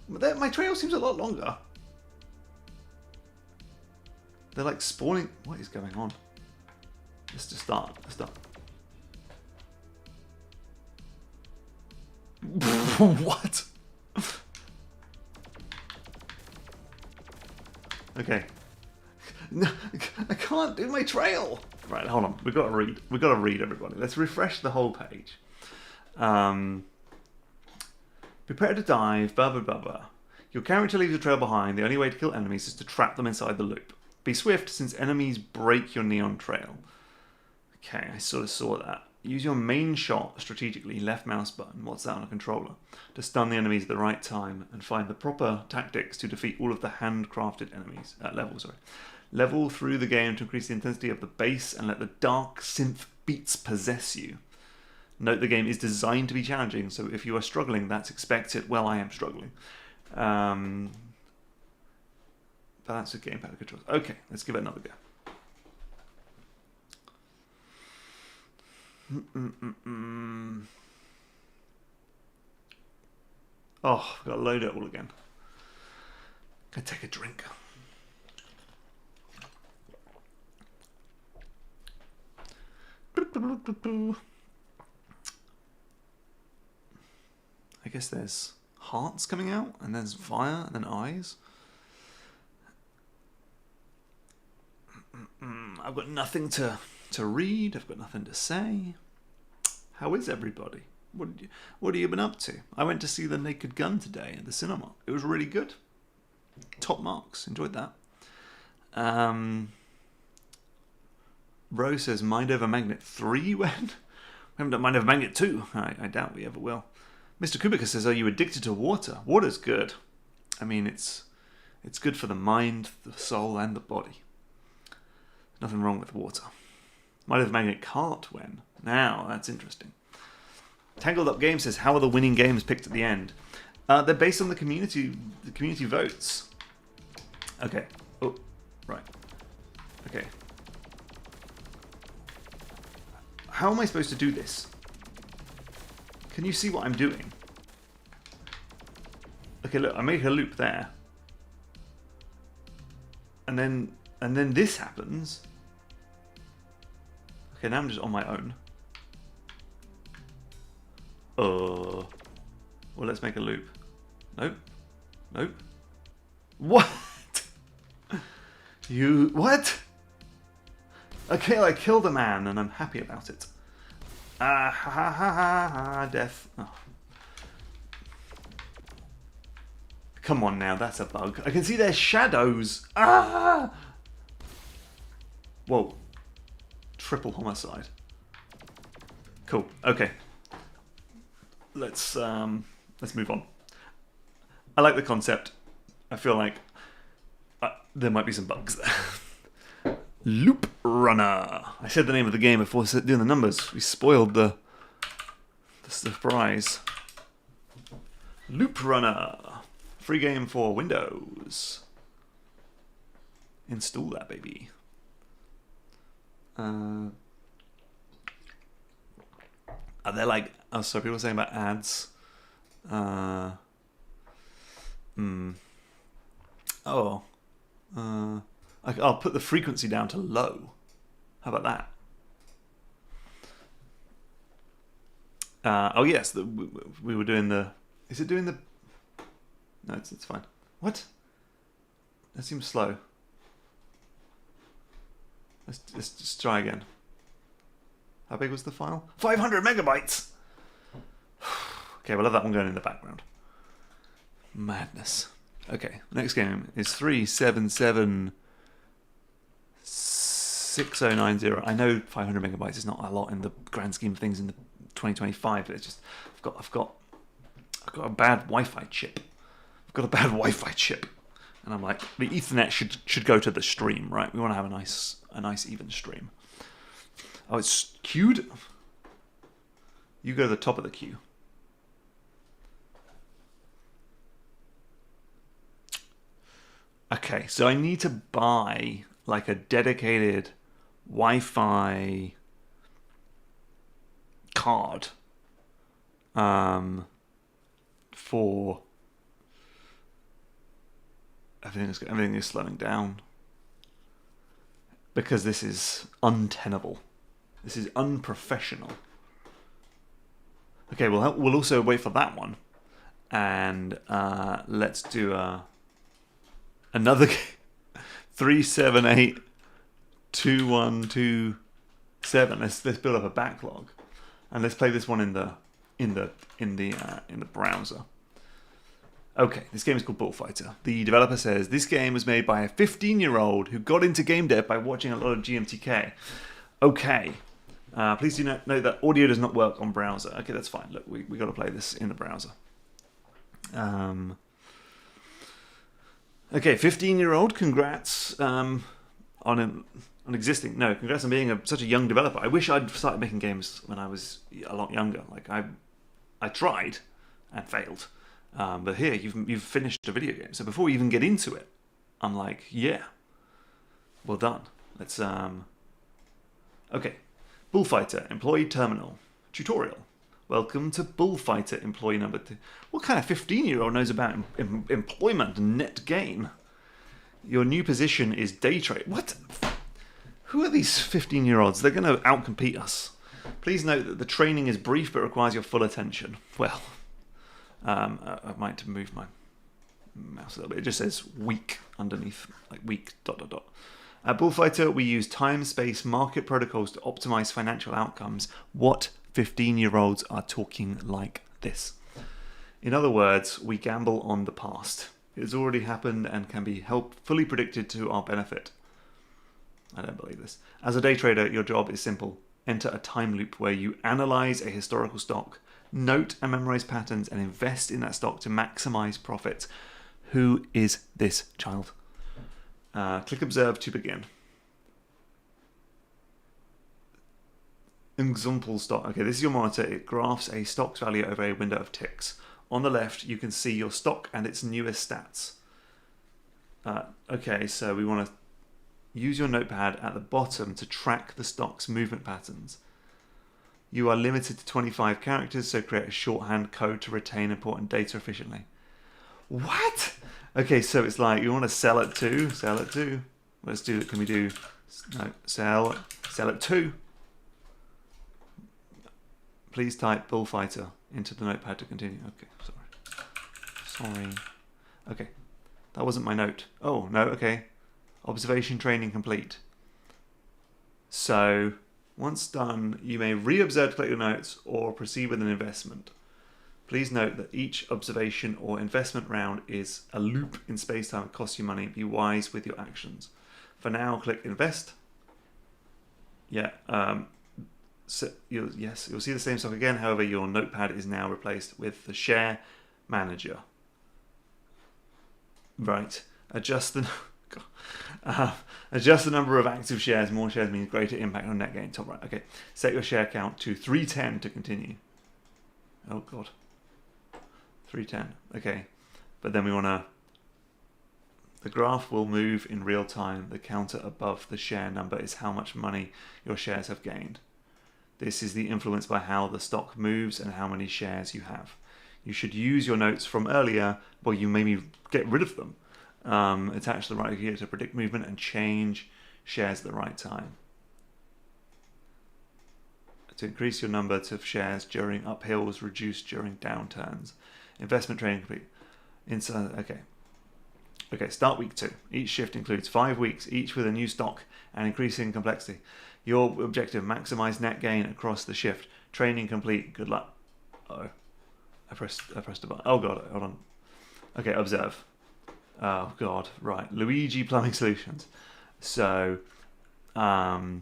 My trail seems a lot longer. They're like spawning. What is going on? Let's just start. What? Okay. No, I can't do my trail. Right, hold on. We've got to read, everybody. Let's refresh the whole page. Prepare to dive, blah, blah, blah, blah. Your character leaves a trail behind. The only way to kill enemies is to trap them inside the loop. Be swift since enemies break your neon trail. Okay, I sort of saw that. Use your main shot strategically, left mouse button, what's that on a controller, to stun the enemies at the right time and find the proper tactics to defeat all of the handcrafted enemies levels. Level through the game to increase the intensity of the bass and let the dark synth beats possess you. Note the game is designed to be challenging, so if you are struggling, that's expected. Well, I am struggling. Balance with gamepad controls. Okay, let's give it another go. Oh, I've got to load it all again. Gonna take a drink. I guess there's hearts coming out, and there's fire, and then eyes. I've got nothing to read. I've got nothing to say. How is everybody? What have you been up to? I went to see The Naked Gun today at the cinema. It was really good. Top marks. Enjoyed that. Rose says Mind Over Magnet 3 when? We haven't done Mind Over Magnet 2. I doubt we ever will. Mr. Kubica says, are you addicted to water? Water's good. I mean, it's good for the mind, the soul, and the body. Nothing wrong with water. Mind Over Magnet can't when? Now, that's interesting. Tangled Up Game says, how are the winning games picked at the end? They're based on the community votes. Okay. Oh, right. Okay. How am I supposed to do this? Can you see what I'm doing? Okay, look, I make a loop there. And then this happens. Okay, now I'm just on my own. Well, let's make a loop. Nope. Nope. What? What? Okay, I killed a man and I'm happy about it. Ha ha ha ha ha, death. Oh. Come on now, that's a bug. I can see their shadows. Ah! Whoa. Triple homicide. Cool. Okay. Let's move on. I like the concept. I feel like there might be some bugs there. Looprunner. I said the name of the game before doing the numbers. We spoiled the surprise. Looprunner. Free game for Windows. Install that, baby. Are there like... Oh, sorry, people are saying about ads. I'll put the frequency down to low. How about that? Oh yes, we were doing the... Is it doing the... No, it's fine. What? That seems slow. Let's just try again. How big was the file? 500 megabytes! Okay, we'll have that one going in the background. Madness. Okay, next game is 3776090. I know 500 megabytes is not a lot in the grand scheme of things in the 2025, but it's just I've got a bad Wi-Fi chip. I've got a bad Wi-Fi chip, and I'm like, the Ethernet should go to the stream, right? We want to have a nice even stream. Oh, it's queued. You go to the top of the queue. Okay, so I need to buy like a dedicated Wi-Fi card for everything is slowing down because this is untenable. This is unprofessional. Okay, we'll also wait for that one, and let's do another 3782127. Let's build up a backlog, and let's play this one in the browser. Okay, this game is called Bullfighter. The developer says this game was made by a 15-year-old who got into game dev by watching a lot of GMTK. Okay, Please do note that audio does not work on browser. Okay, that's fine. Look, we got to play this in the browser. Okay, 15-year-old, congrats on existing. No, congrats on being such a young developer. I wish I'd started making games when I was a lot younger. Like I tried and failed, but here you've finished a video game. So before we even get into it, I'm like, yeah, well done. Let's okay, Bullfighter Employee Terminal tutorial. Welcome to Bullfighter Employee number 2. What kind of 15-year-old knows about employment and net gain? Your new position is day trade. What? Who are these 15-year-olds? They're going to outcompete us. Please note that the training is brief but requires your full attention. Well, I might move my mouse a little bit. It just says week underneath, like week ... At Bullfighter, we use time-space market protocols to optimize financial outcomes. What 15-year-olds are talking like this? In other words, we gamble on the past. It has already happened and can be fully predicted to our benefit. I don't believe this. As a day trader, your job is simple. Enter a time loop where you analyze a historical stock, note and memorize patterns, and invest in that stock to maximize profits. Who is this child? Click Observe to begin. Example stock. Okay, this is your monitor. It graphs a stock's value over a window of ticks. On the left, you can see your stock and its newest stats. Okay, so we want to use your notepad at the bottom to track the stock's movement patterns. You are limited to 25 characters, so create a shorthand code to retain important data efficiently. What? Okay, so it's like you want to sell it to. Let's do it. Can we do no sell it to? Please type Bullfighter into the notepad to continue. Okay, sorry. Okay, that wasn't my note. Oh no. Okay, observation training complete. So once done, you may re-observe to collect your notes or proceed with an investment. Please note that each observation or investment round is a loop in space-time and costs you money. Be wise with your actions. For now, click Invest. Yeah, so you'll see the same stuff again. However, your notepad is now replaced with the Share Manager. Right. Adjust the number of active shares. More shares means greater impact on net gain. Top right. Okay. Set your share count to 310 to continue. Oh, God. 310. Okay. But then we want to... The graph will move in real time. The counter above the share number is how much money your shares have gained. This is the influence by how the stock moves and how many shares you have. You should use your notes from earlier, well, you maybe get rid of them. Attach the right here to predict movement and change shares at the right time. To increase your number of shares during uphills, reduce during downturns. Investment training complete. Okay, start week 2. Each shift includes 5 weeks, each with a new stock and increasing complexity. Your objective, maximize net gain across the shift. Training complete. Good luck. Oh, I pressed a button. Oh God, hold on. Okay, observe. Oh God, right. Luigi Plumbing Solutions. So, buy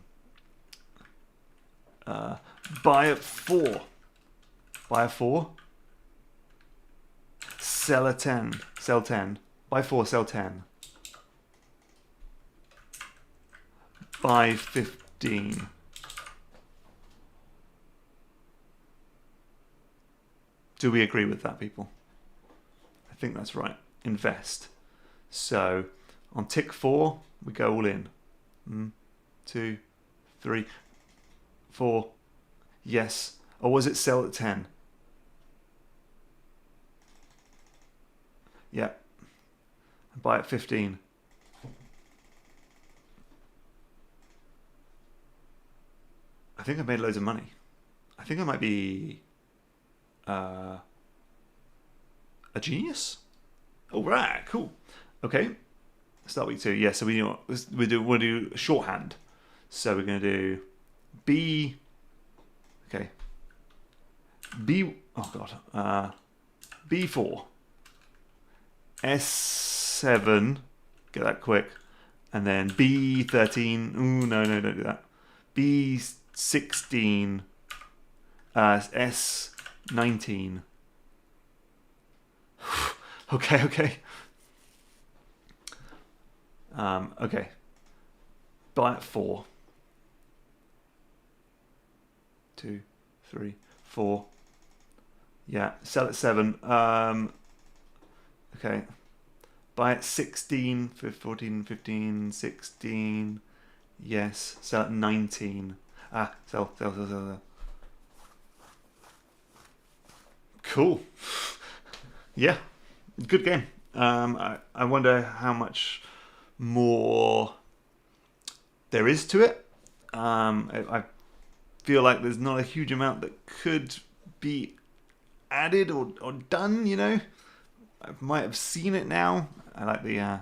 at 4. Buy a 4. Sell a 10. Sell 10. Buy 4, sell 10. Buy 15. Do we agree with that, people? I think that's right. Invest. So on tick 4, we go all in. 2, 3, 4. Yes. Or was it sell at 10? Yeah. Buy at 15. I think I've made loads of money. I think I might be a genius. All right, cool. Okay, start week 2. Yeah, so we'll do shorthand. So we're going to do B. Okay. B. Oh God. B4. S7. Get that quick. And then B13. Ooh, no, don't do that. B6. 16, S19. Okay. Okay. Buy at 4. 2, 3, 4. Yeah, sell at 7. Okay. Buy at 16, 14, 15, 16. Yes. Sell at 19. Sell. Cool. Yeah. Good game. I wonder how much more there is to it. I feel like there's not a huge amount that could be added or done, you know. I might have seen it now. I like the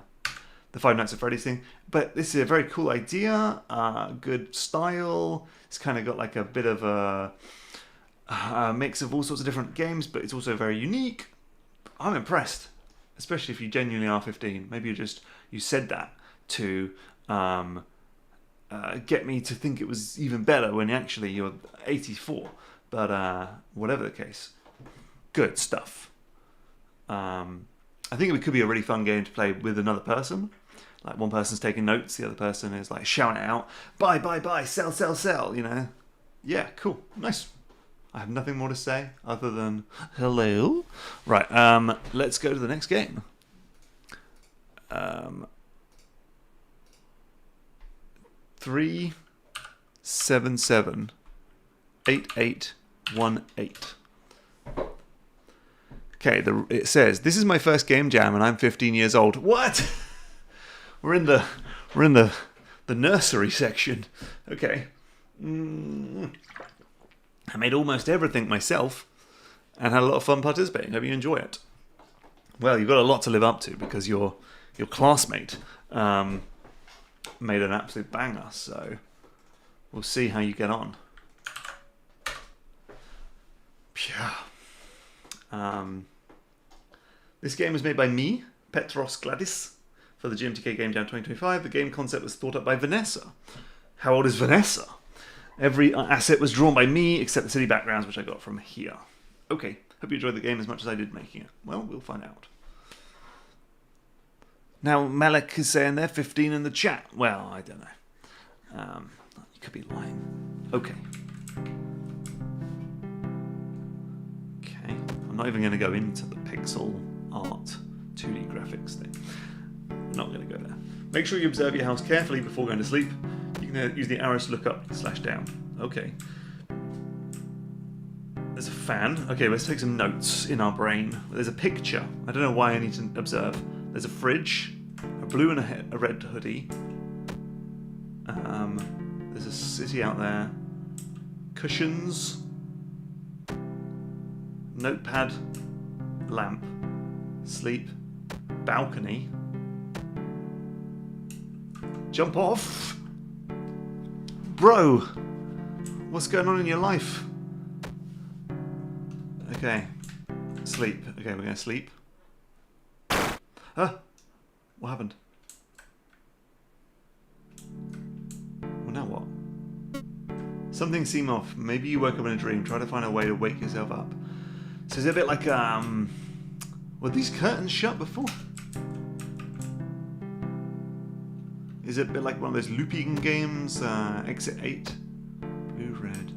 Five Nights at Freddy's thing, but this is a very cool idea. Good style. It's kind of got like a bit of a mix of all sorts of different games, but it's also very unique. I'm impressed, especially if you genuinely are 15. Maybe you said that to get me to think it was even better when actually you're 84. But whatever the case, good stuff. I think it could be a really fun game to play with another person. Like one person's taking notes, the other person is like shouting it out, buy, sell, you know. Yeah, cool, nice. I have nothing more to say other than hello. Right, let's go to the next game. 3778818. Okay, it says this is my first game jam and I'm 15 years old. What? We're in the nursery section. Okay. I made almost everything myself and had a lot of fun participating. Hope you enjoy it. Well, you've got a lot to live up to because your classmate made an absolute banger, so we'll see how you get on. This game was made by me, Petros Gladys, for the GMTK Game Jam 2025. The game concept was thought up by Vanessa. How old is Vanessa? Every asset was drawn by me, except the city backgrounds, which I got from here. Okay, hope you enjoyed the game as much as I did making it. Well, we'll find out. Now, Malek is saying they're 15 in the chat. Well, I don't know. You could be lying. Okay. I'm not even going to go into the pixel art 2D graphics thing. I'm not going to go there. Make sure you observe your house carefully before going to sleep. You can use the arrows to look up / down. Okay. There's a fan. Okay, let's take some notes in our brain. There's a picture. I don't know why I need to observe. There's a fridge, a blue and a red hoodie. There's a city out there. Cushions. Notepad. Lamp. Sleep. Balcony. Jump off. Bro, what's going on in your life? Okay. Sleep. Okay, we're going to sleep. What happened? Well, now what? Something seemed off. Maybe you woke up in a dream. Try to find a way to wake yourself up. So is it a bit like, were these curtains shut before? Is it a bit like one of those looping games? Exit 8. Blue, red.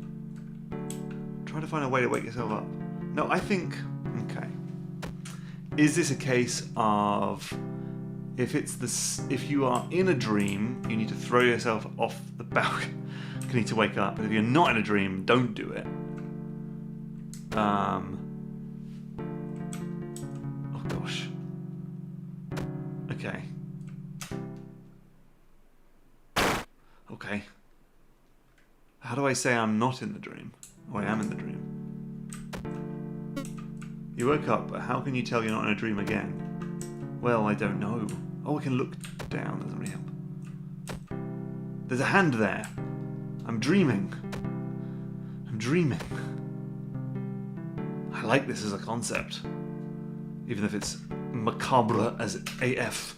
Try to find a way to wake yourself up. No, I think... Okay. Is this a case of... If you are in a dream, you need to throw yourself off the balcony to wake up. But if you're not in a dream, don't do it. Oh gosh. Okay. Okay. How do I say I'm not in the dream? Or I am in the dream? You woke up, but how can you tell you're not in a dream again? Well, I don't know. Oh, I can look down. That doesn't really help. There's a hand there. I'm dreaming. I'm dreaming. I like this as a concept. Even if it's macabre as AF.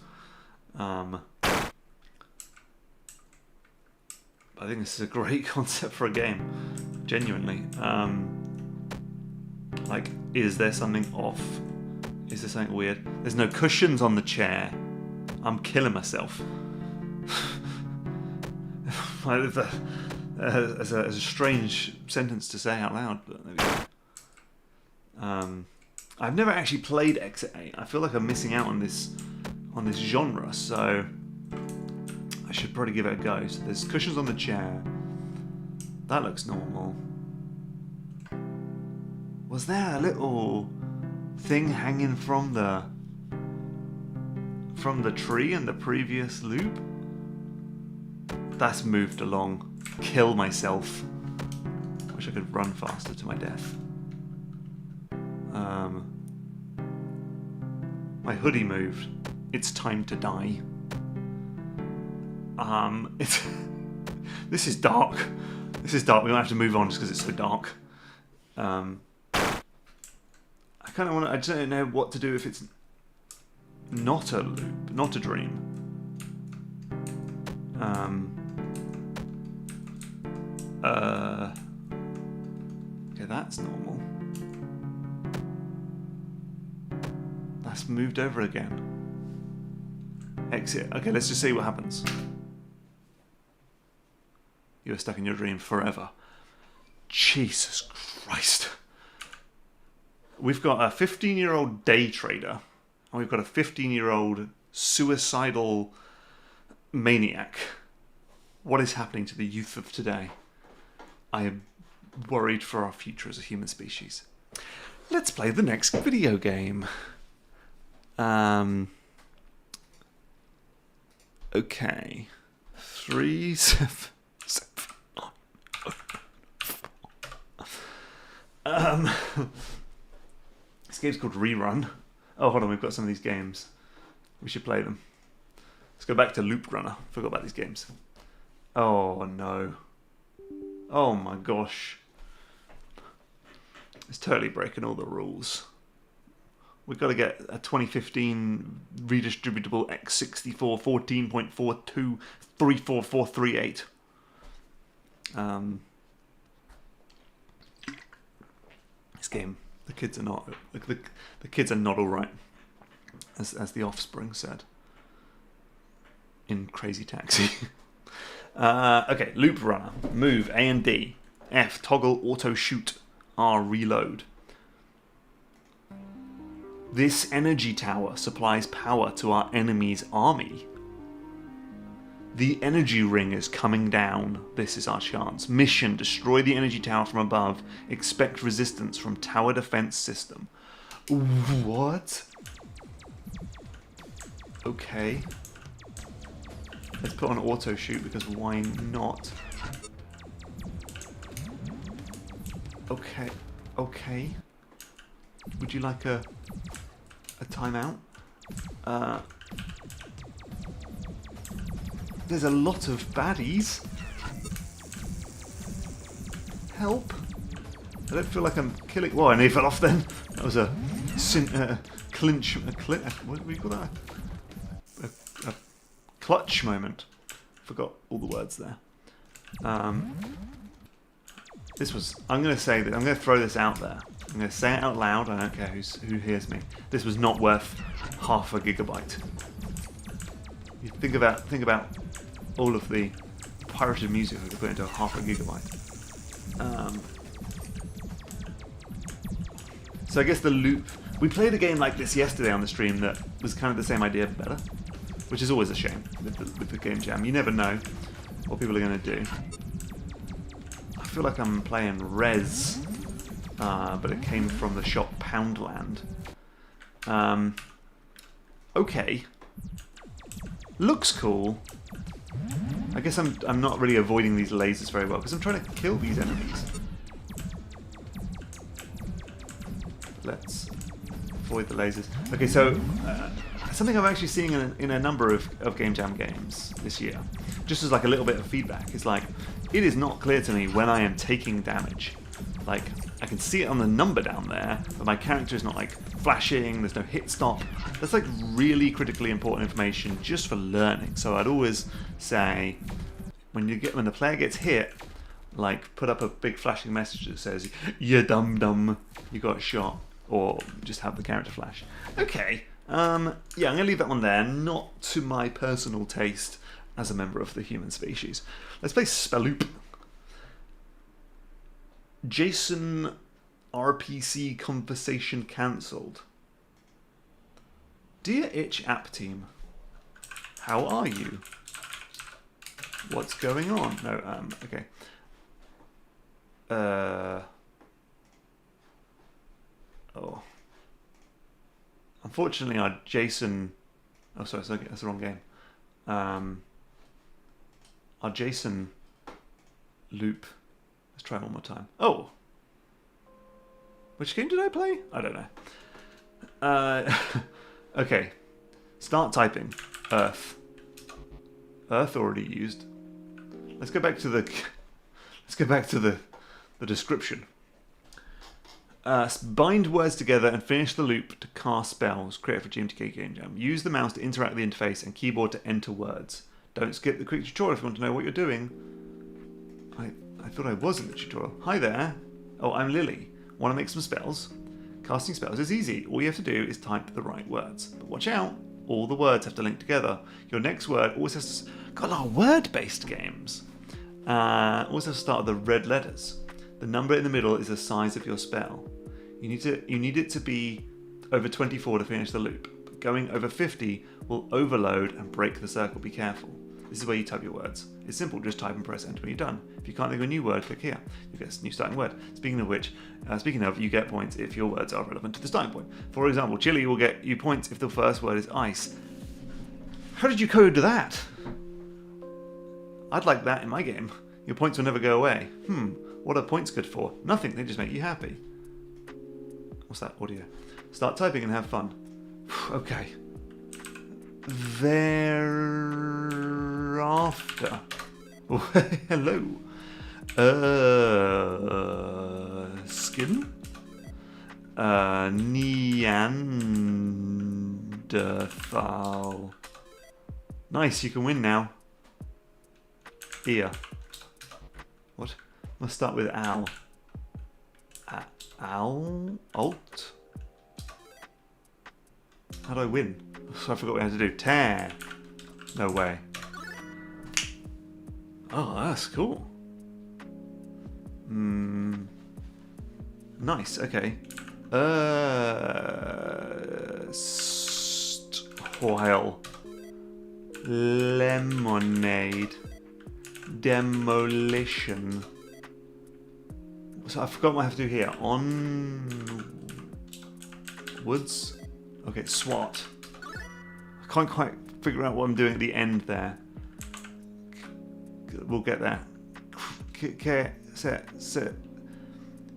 I think this is a great concept for a game. Genuinely. Like, is there something off? Is there something weird? There's no cushions on the chair. I'm killing myself. As a strange sentence to say out loud, but there we go. I've never actually played Exit 8. I feel like I'm missing out on this genre, so I should probably give it a go. So there's cushions on the chair. That looks normal. Was there a little thing hanging from the tree in the previous loop? That's moved along. Kill myself. Wish I could run faster to my death. My hoodie moved. It's time to die. This is dark. This is dark. We might have to move on just because it's so dark. I kind of want to. I just don't know what to do if it's not a loop, not a dream. Okay, that's normal. That's moved over again. Exit. Okay, let's just see what happens. You are stuck in your dream forever. Jesus Christ. We've got a 15-year-old day trader, and we've got a 15-year-old suicidal maniac. What is happening to the youth of today? I am worried for our future as a human species. Let's play the next video game. Okay. 3, 7, 9. This game's called Rerun. Oh, hold on, we've got some of these games. We should play them. Let's go back to Looprunner. Forgot about these games. Oh no. Oh my gosh. It's totally breaking all the rules. We've got to get a 2015 redistributable x64 14.42 34438. This game, the kids are not the kids are not all right, as the Offspring said in Crazy Taxi. Okay, Looprunner. Move A and D. F toggle auto shoot. R reload. This energy tower supplies power to our enemy's army. The energy ring is coming down. This is our chance. Mission: destroy the energy tower from above. Expect resistance from tower defense system. What? Okay. Let's put on auto shoot because why not? Okay. Okay. Would you like a timeout? There's a lot of baddies. Help! I don't feel like I'm killing. Whoa, I nearly fell off then. That was a clinch. What do we call that? A clutch moment. Forgot all the words there. This was. I'm going to say that. I'm going to throw this out there. I'm going to say it out loud. I don't care who hears me. This was not worth half a gigabyte. You think about all of the pirated music we could put into half a gigabyte. So I guess the loop. We played a game like this yesterday on the stream that was kind of the same idea but better, which is always a shame with the game jam. You never know what people are going to do. I feel like I'm playing Rez, but it came from the shop Poundland. Okay. Looks cool. I guess I'm not really avoiding these lasers very well because I'm trying to kill these enemies. Let's avoid the lasers. Okay, so something I'm actually seeing in a number of Game Jam games this year, just as like a little bit of feedback, is like, it is not clear to me when I am taking damage. Like, I can see it on the number down there, but my character is not like flashing, there's no hit stop. That's like really critically important information just for learning. So I'd always say, when the player gets hit, like put up a big flashing message that says "You dumb, you got shot," or just have the character flash. Okay, yeah, I'm gonna leave that one there. Not to my personal taste as a member of the human species. Let's play Spelloop. Jason RPC conversation cancelled. Dear Itch App Team, how are you? What's going on? No, okay. Oh. Unfortunately, our Jason... Oh, sorry, that's the wrong game. Our Jason loop. Let's try it one more time. Oh! Which game did I play? I don't know. Okay. Start typing. Earth. Earth already used. Let's go back to the... Let's go back to the description. Bind words together and finish the loop to cast spells. Create for GMTK Game Jam. Use the mouse to interact with the interface and keyboard to enter words. Don't skip the quick tutorial if you want to know what you're doing. I thought I was in the tutorial. Hi there. Oh, I'm Lily. Want to make some spells? Casting spells is easy. All you have to do is type the right words. But watch out. All the words have to link together. Your next word always has to... Got a lot of word-based games. Always has to start with the red letters. The number in the middle is the size of your spell. You need it to be over 24 to finish the loop. But going over 50 will overload and break the circle. Be careful. This is where you type your words. It's simple, just type and press enter when you're done. If you can't think of a new word, click here. You get a new starting word. Speaking of, you get points if your words are relevant to the starting point. For example, chili will get you points if the first word is ice. How did you code that? I'd like that in my game. Your points will never go away. What are points good for? Nothing, they just make you happy. What's that? Audio. Start typing and have fun. Okay. Thereafter. Oh, hello. Skin. Neanderthal. Nice, you can win now. Ear. What? Let's start with Al. Al? Alt? How do I win? So I forgot what I had to do. Tear. No way. Oh, that's cool. Nice, okay. Stwile. Lemonade. Demolition. So I forgot what I have to do here. On woods. Okay, SWAT. I can't quite figure out what I'm doing at the end there. We'll get there.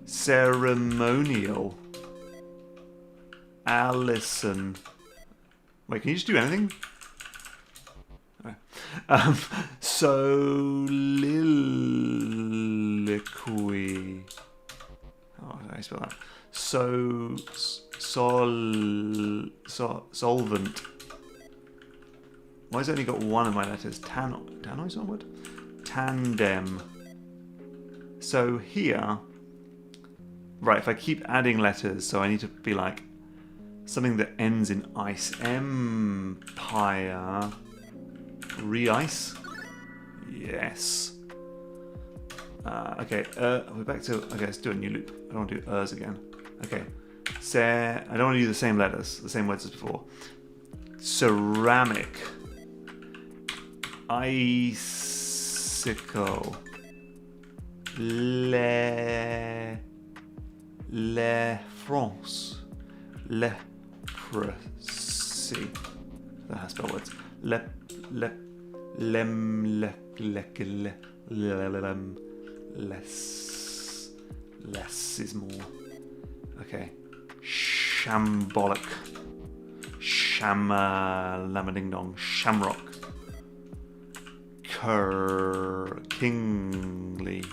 Ceremonial. Allison. Wait, can you just do anything? Soliloquy. Oh, how do I spell that? Solvent. Why has it only got one of my letters? Tannoy's one word? Tandem. So here, right, if I keep adding letters, so I need to be like something that ends in ice. Empire. Re-ice? Yes. Okay, we're back to... Okay, let's do a new loop. I don't want to do ers again. Okay. I don't want to use the same letters, the same words as before. Ceramic. Icicle. France. Leprosy. That has spell words. Less is more. Okay. Shambolic. Lamading dong. Shamrock. Kingly.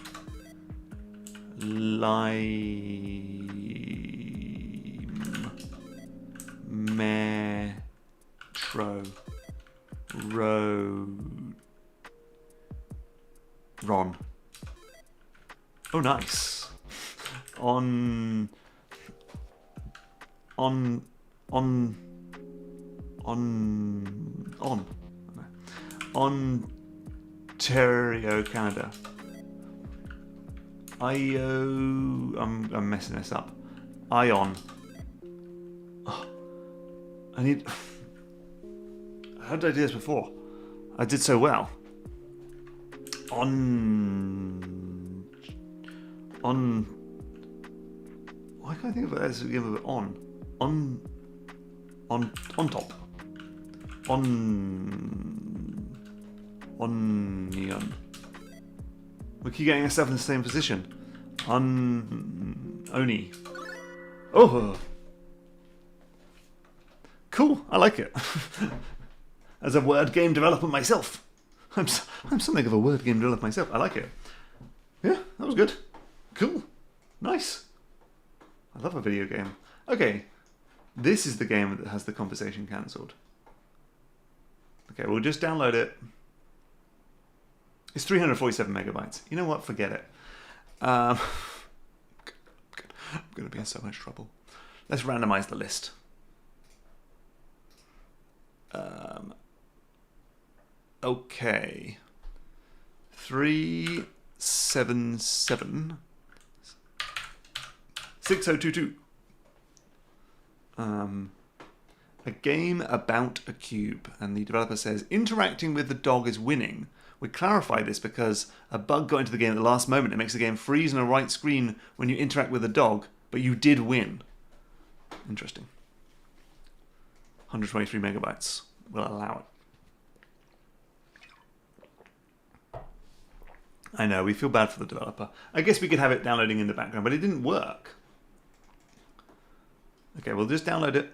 Lime. Metro. Road. Ron. Oh, nice. On Ontario, Canada. I'm messing this up. Ion. Oh, I need. How did I do this before? I did so well. On. Why can't I think of it as a game of it? On top. Onion. We keep getting ourselves in the same position. Oni. Oh. Cool. I like it. As a word game developer myself, I'm something of a word game developer myself. I like it. Yeah, that was good. Cool. Nice. I love a video game. Okay, this is the game that has the conversation cancelled. Okay, we'll just download it. It's 347 megabytes. You know what? Forget it. I'm going to be in so much trouble. Let's randomize the list. Okay. 377 6022. A game about a cube, and the developer says interacting with the dog is winning. We clarify this because a bug got into the game at the last moment. It makes the game freeze on a right screen when you interact with the dog, but you did win. Interesting. 123 megabytes. We'll allow it. I know, we feel bad for the developer. I guess we could have it downloading in the background, but it didn't work. Okay, we'll just download it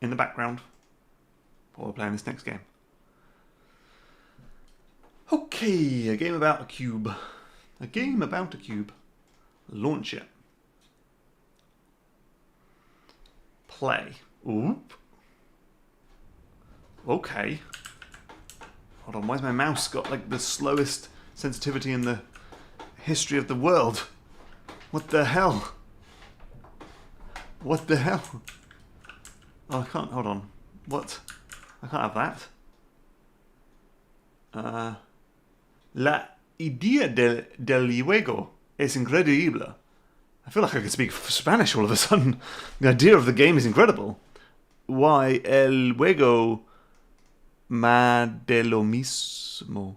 in the background while we're playing this next game. Okay, a game about a cube. A game about a cube. Launch it. Play. Oop. Okay. Hold on, why's my mouse got like the slowest sensitivity in the history of the world? What the hell? What the hell? Oh, I can't, hold on. What? I can't have that. La idea del juego es increíble. I feel like I could speak Spanish all of a sudden. The idea of the game is incredible. Why el juego más de lo mismo.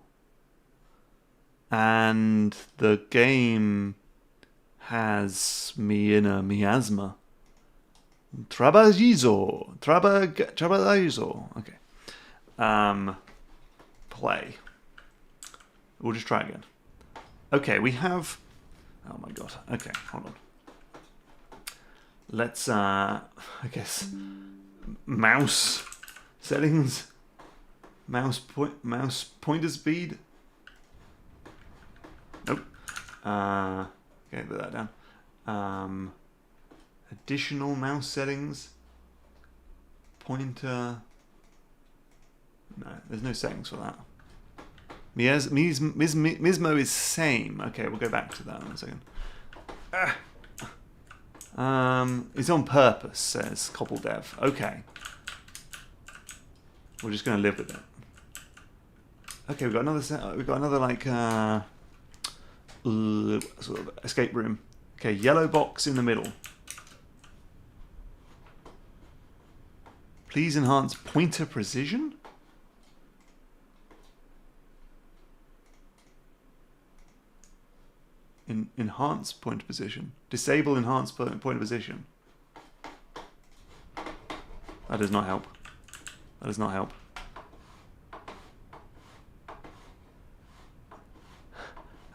And the game has me in a miasma. Traballizo. Okay. Play. We'll just try again. Okay, we have... Oh my god. Okay, hold on. Let's, I guess... Mouse settings. Mouse pointer speed. Nope. Okay, put that down. Additional mouse settings. Pointer. No, there's no settings for that. Mismo is same. Okay, we'll go back to that in a second. It's on purpose, says CobbleDev. Okay. We're just going to live with it. Okay, we've got another like sort of escape room. Okay, yellow box in the middle. Please enhance pointer precision. Enhance pointer position. Disable enhance pointer position. That does not help. That does not help.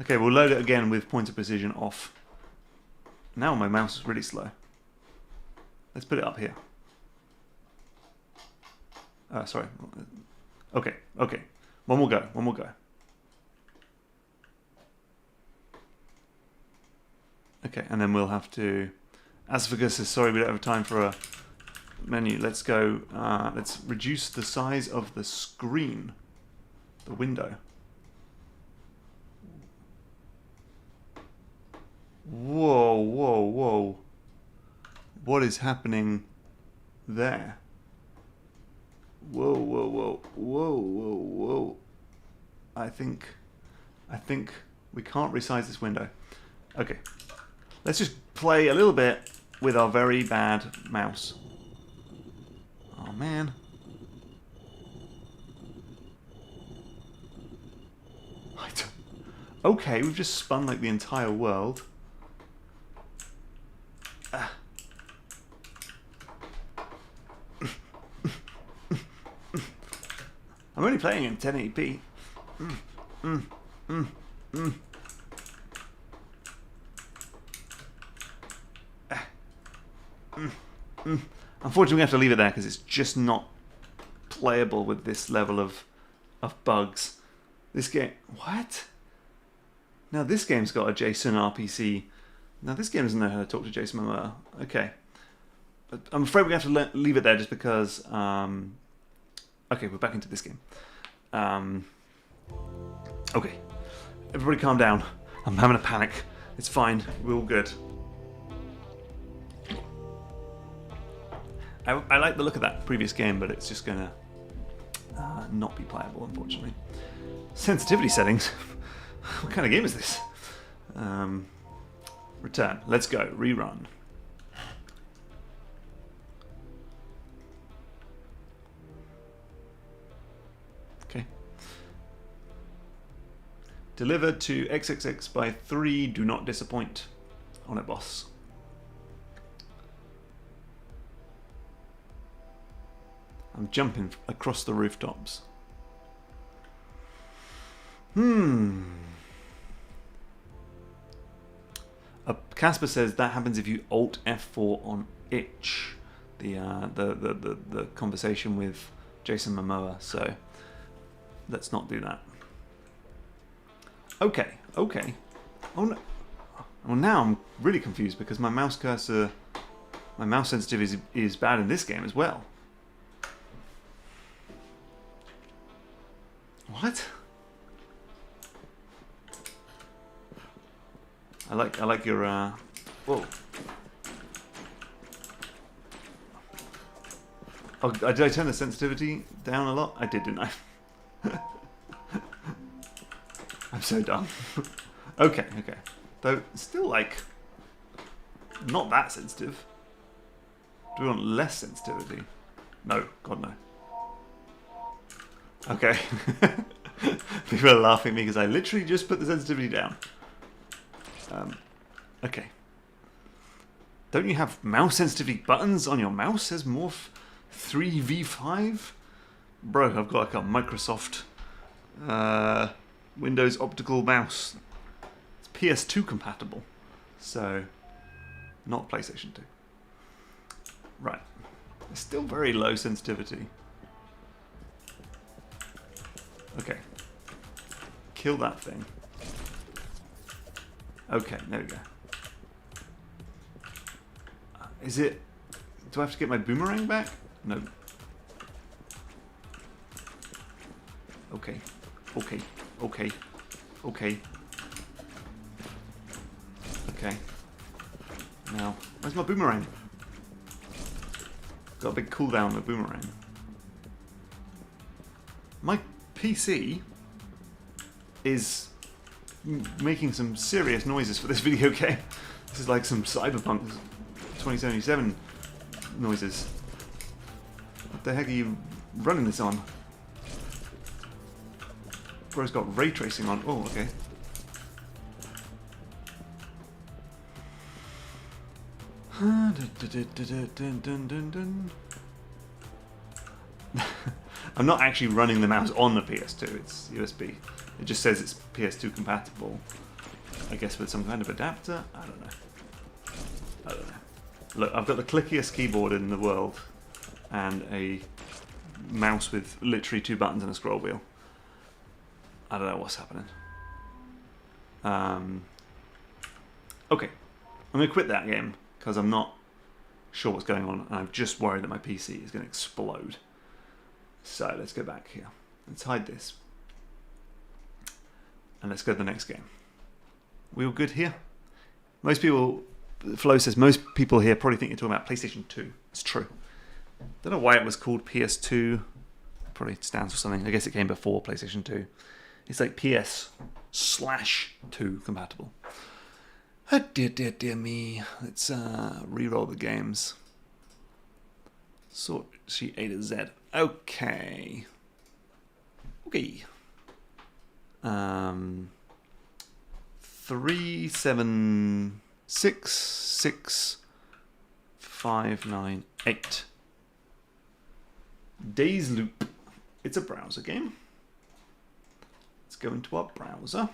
Okay, we'll load it again with pointer precision off. Now my mouse is really slow. Let's put it up here. Sorry. Okay. One more go. Okay, and then we'll have to... Asperger says, sorry, we don't have time for a menu. Let's go... let's reduce the size of the screen. The window. Whoa, whoa, whoa. What is happening there? Whoa, whoa, whoa, whoa, whoa, whoa. I think we can't resize this window. Okay. Let's just play a little bit with our very bad mouse. Oh, man. Okay, we've just spun like the entire world. I'm only playing in 1080p. Unfortunately, we have to leave it there because it's just not playable with this level of bugs. This game... What? Now this game's got a JSON RPC. Now this game doesn't know how to talk to JSON Momoa. Okay. But I'm afraid we have to leave it there just because... Okay, we're back into this game. Okay. Everybody calm down. I'm having a panic. It's fine. We're all good. I like the look of that previous game, but it's just going to not be playable, unfortunately. Sensitivity settings? What kind of game is this? Return. Let's go. Rerun. Okay. Delivered to XXX by 3. Do not disappoint. On it, boss. I'm jumping across the rooftops. Casper says that happens if you Alt F4 on itch, the conversation with Jason Momoa. So let's not do that. Okay. Okay. Oh no. Well, now I'm really confused because my mouse cursor, my mouse sensitivity is bad in this game as well. What? I like your whoa. Oh, did I turn the sensitivity down a lot? I did, didn't I? I'm so dumb. Okay. Though still like not that sensitive. Do we want less sensitivity? No, God no. Okay. People are laughing at me because I literally just put the sensitivity down. Okay. Don't you have mouse sensitivity buttons on your mouse? Says Morph 3v5? Bro, I've got like a Microsoft Windows optical mouse. It's PS2 compatible. So, not PlayStation 2. Right. It's still very low sensitivity. Okay. Kill that thing. Okay, there we go. Is it... Do I have to get my boomerang back? No. Okay. Okay. Okay. Okay. Okay. Now, where's my boomerang? Got a big cooldown with boomerang. My PC is making some serious noises for this video game. This is like some Cyberpunk 2077 noises. What the heck are you running this on? Bro's got ray tracing on. Oh, okay. I'm not actually running the mouse on the PS2, it's USB. It just says it's PS2 compatible. I guess with some kind of adapter? I don't know. Look, I've got the clickiest keyboard in the world and a mouse with literally 2 buttons and a scroll wheel. I don't know what's happening. Okay, I'm going to quit that game because I'm not sure what's going on and I'm just worried that my PC is going to explode. So let's go back here. Let's hide this. And let's go to the next game. We all good here? Most people, Flo says, most people here probably think you're talking about PlayStation 2. It's true. Don't know why it was called PS2. Probably stands for something. I guess it came before PlayStation 2. It's like PS/2 compatible. Oh, dear me. Let's re-roll the games. Sort sheet A to Z. Okay. 3, 7, 6, 6, 5, 9, 8. DaysLoop. It's a browser game. Let's go into our browser.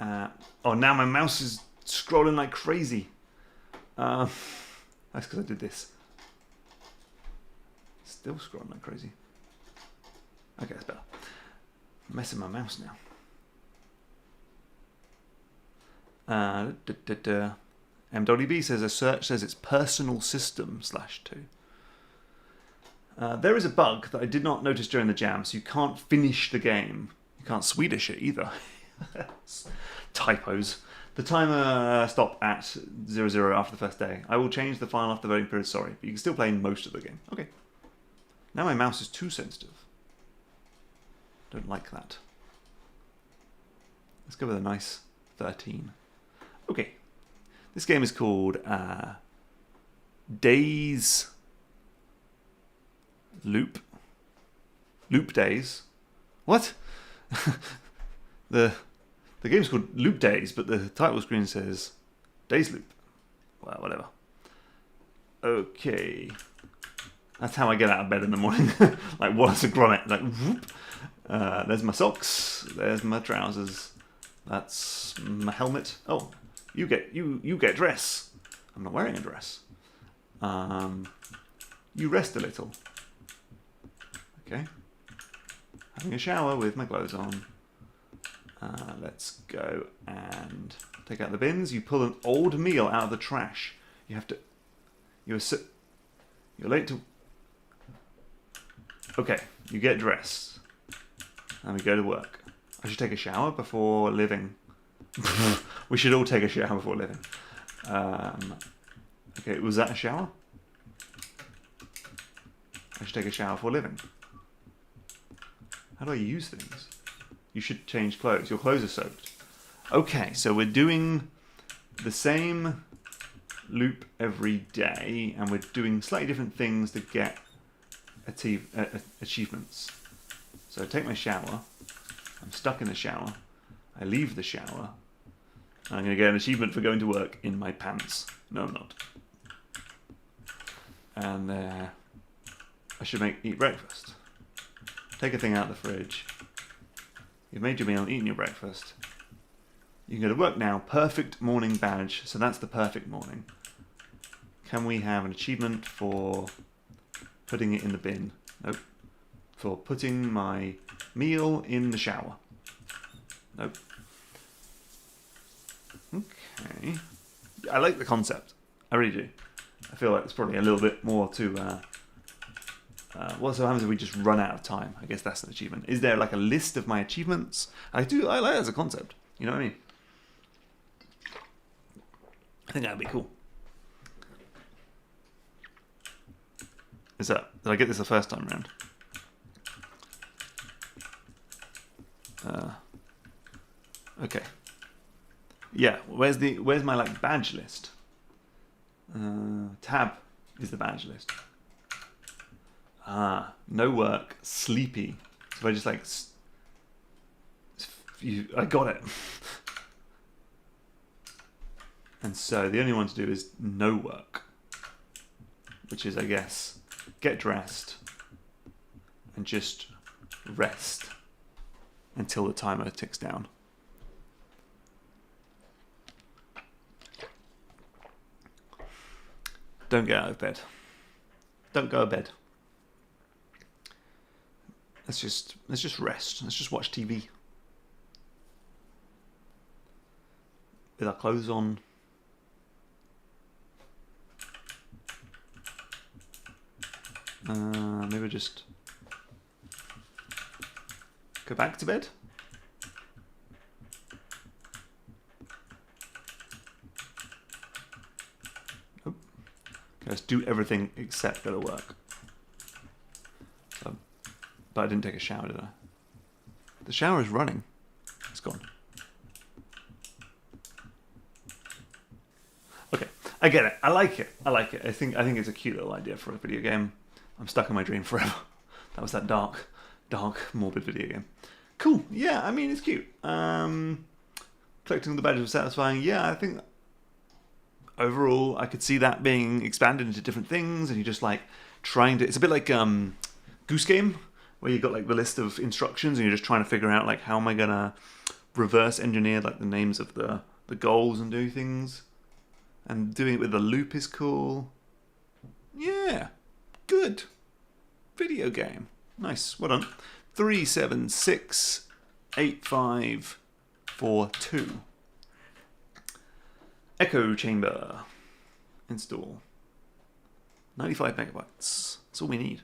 Oh, now my mouse is scrolling like crazy. That's because I did this. Still scrolling like crazy. Okay, that's better. I'm messing my mouse now. MWB says a search says it's personal system /2. There is a bug that I did not notice during the jam, so you can't finish the game. You can't Swedish it either. Typos. The timer stopped at 00 after the first day. I will change the file after the voting period, sorry, but you can still play most of the game. Okay. Now my mouse is too sensitive. Don't like that. Let's go with a nice 13. Okay. This game is called DaysLoop. Loop Days. What? The game's called Loop Days, but the title screen says DaysLoop. Well, whatever. Okay. That's how I get out of bed in the morning. Like Wallace and Gromit. Like, whoop. There's my socks. There's my trousers. That's my helmet. Oh, you get dress. I'm not wearing a dress. You rest a little. Okay. Having a shower with my clothes on. Let's go and take out the bins. You pull an old meal out of the trash. You have to. You're late to. Okay, you get dressed. And we go to work. I should take a shower before living. We should all take a shower before living. Okay, was that a shower? I should take a shower before living. How do I use things? You should change clothes. Your clothes are soaked. Okay, so we're doing the same loop every day, and we're doing slightly different things to get achievements. So I take my shower. I'm stuck in the shower. I leave the shower. I'm going to get an achievement for going to work in my pants. No, I'm not. And I should eat breakfast. Take a thing out of the fridge. You've made your meal and eaten your breakfast. You can go to work now. Perfect morning badge. So that's the perfect morning. Can we have an achievement for putting it in the bin? Nope. For putting my meal in the shower? Nope. Okay. I like the concept. I really do. I feel like there's probably a little bit more to... what happens if we just run out of time? I guess that's an achievement. Is there like a list of my achievements? I like that as a concept. You know what I mean? I think that'd be cool. Did I get this the first time around? Okay. Yeah, where's my like badge list? Tab is the badge list. No work, sleepy. So if I just like, I got it. And so the only one to do is no work, which is, I guess, get dressed and just rest until the timer ticks down. Don't get out of bed. Don't go to bed. Let's just rest. Let's just watch TV with our clothes on. Maybe just go back to bed. almost do everything except go to work. But I didn't take a shower, did I? The shower is running. It's gone. Okay, I get it. I like it. I like it. I think it's a cute little idea for a video game. I'm stuck in my dream forever. That was that dark, morbid video game. Cool. Yeah, I mean, it's cute. Collecting the badges was satisfying. Yeah, I think overall I could see that being expanded into different things, and you just like trying to. It's a bit like Goose Game, where you've got like the list of instructions, and you're just trying to figure out like how am I gonna reverse engineer like the names of the goals and do things. And doing it with a loop is cool. Yeah, good. Video game. Nice. Well done. 3768542. Echo chamber. Install. 95 megabytes. That's all we need.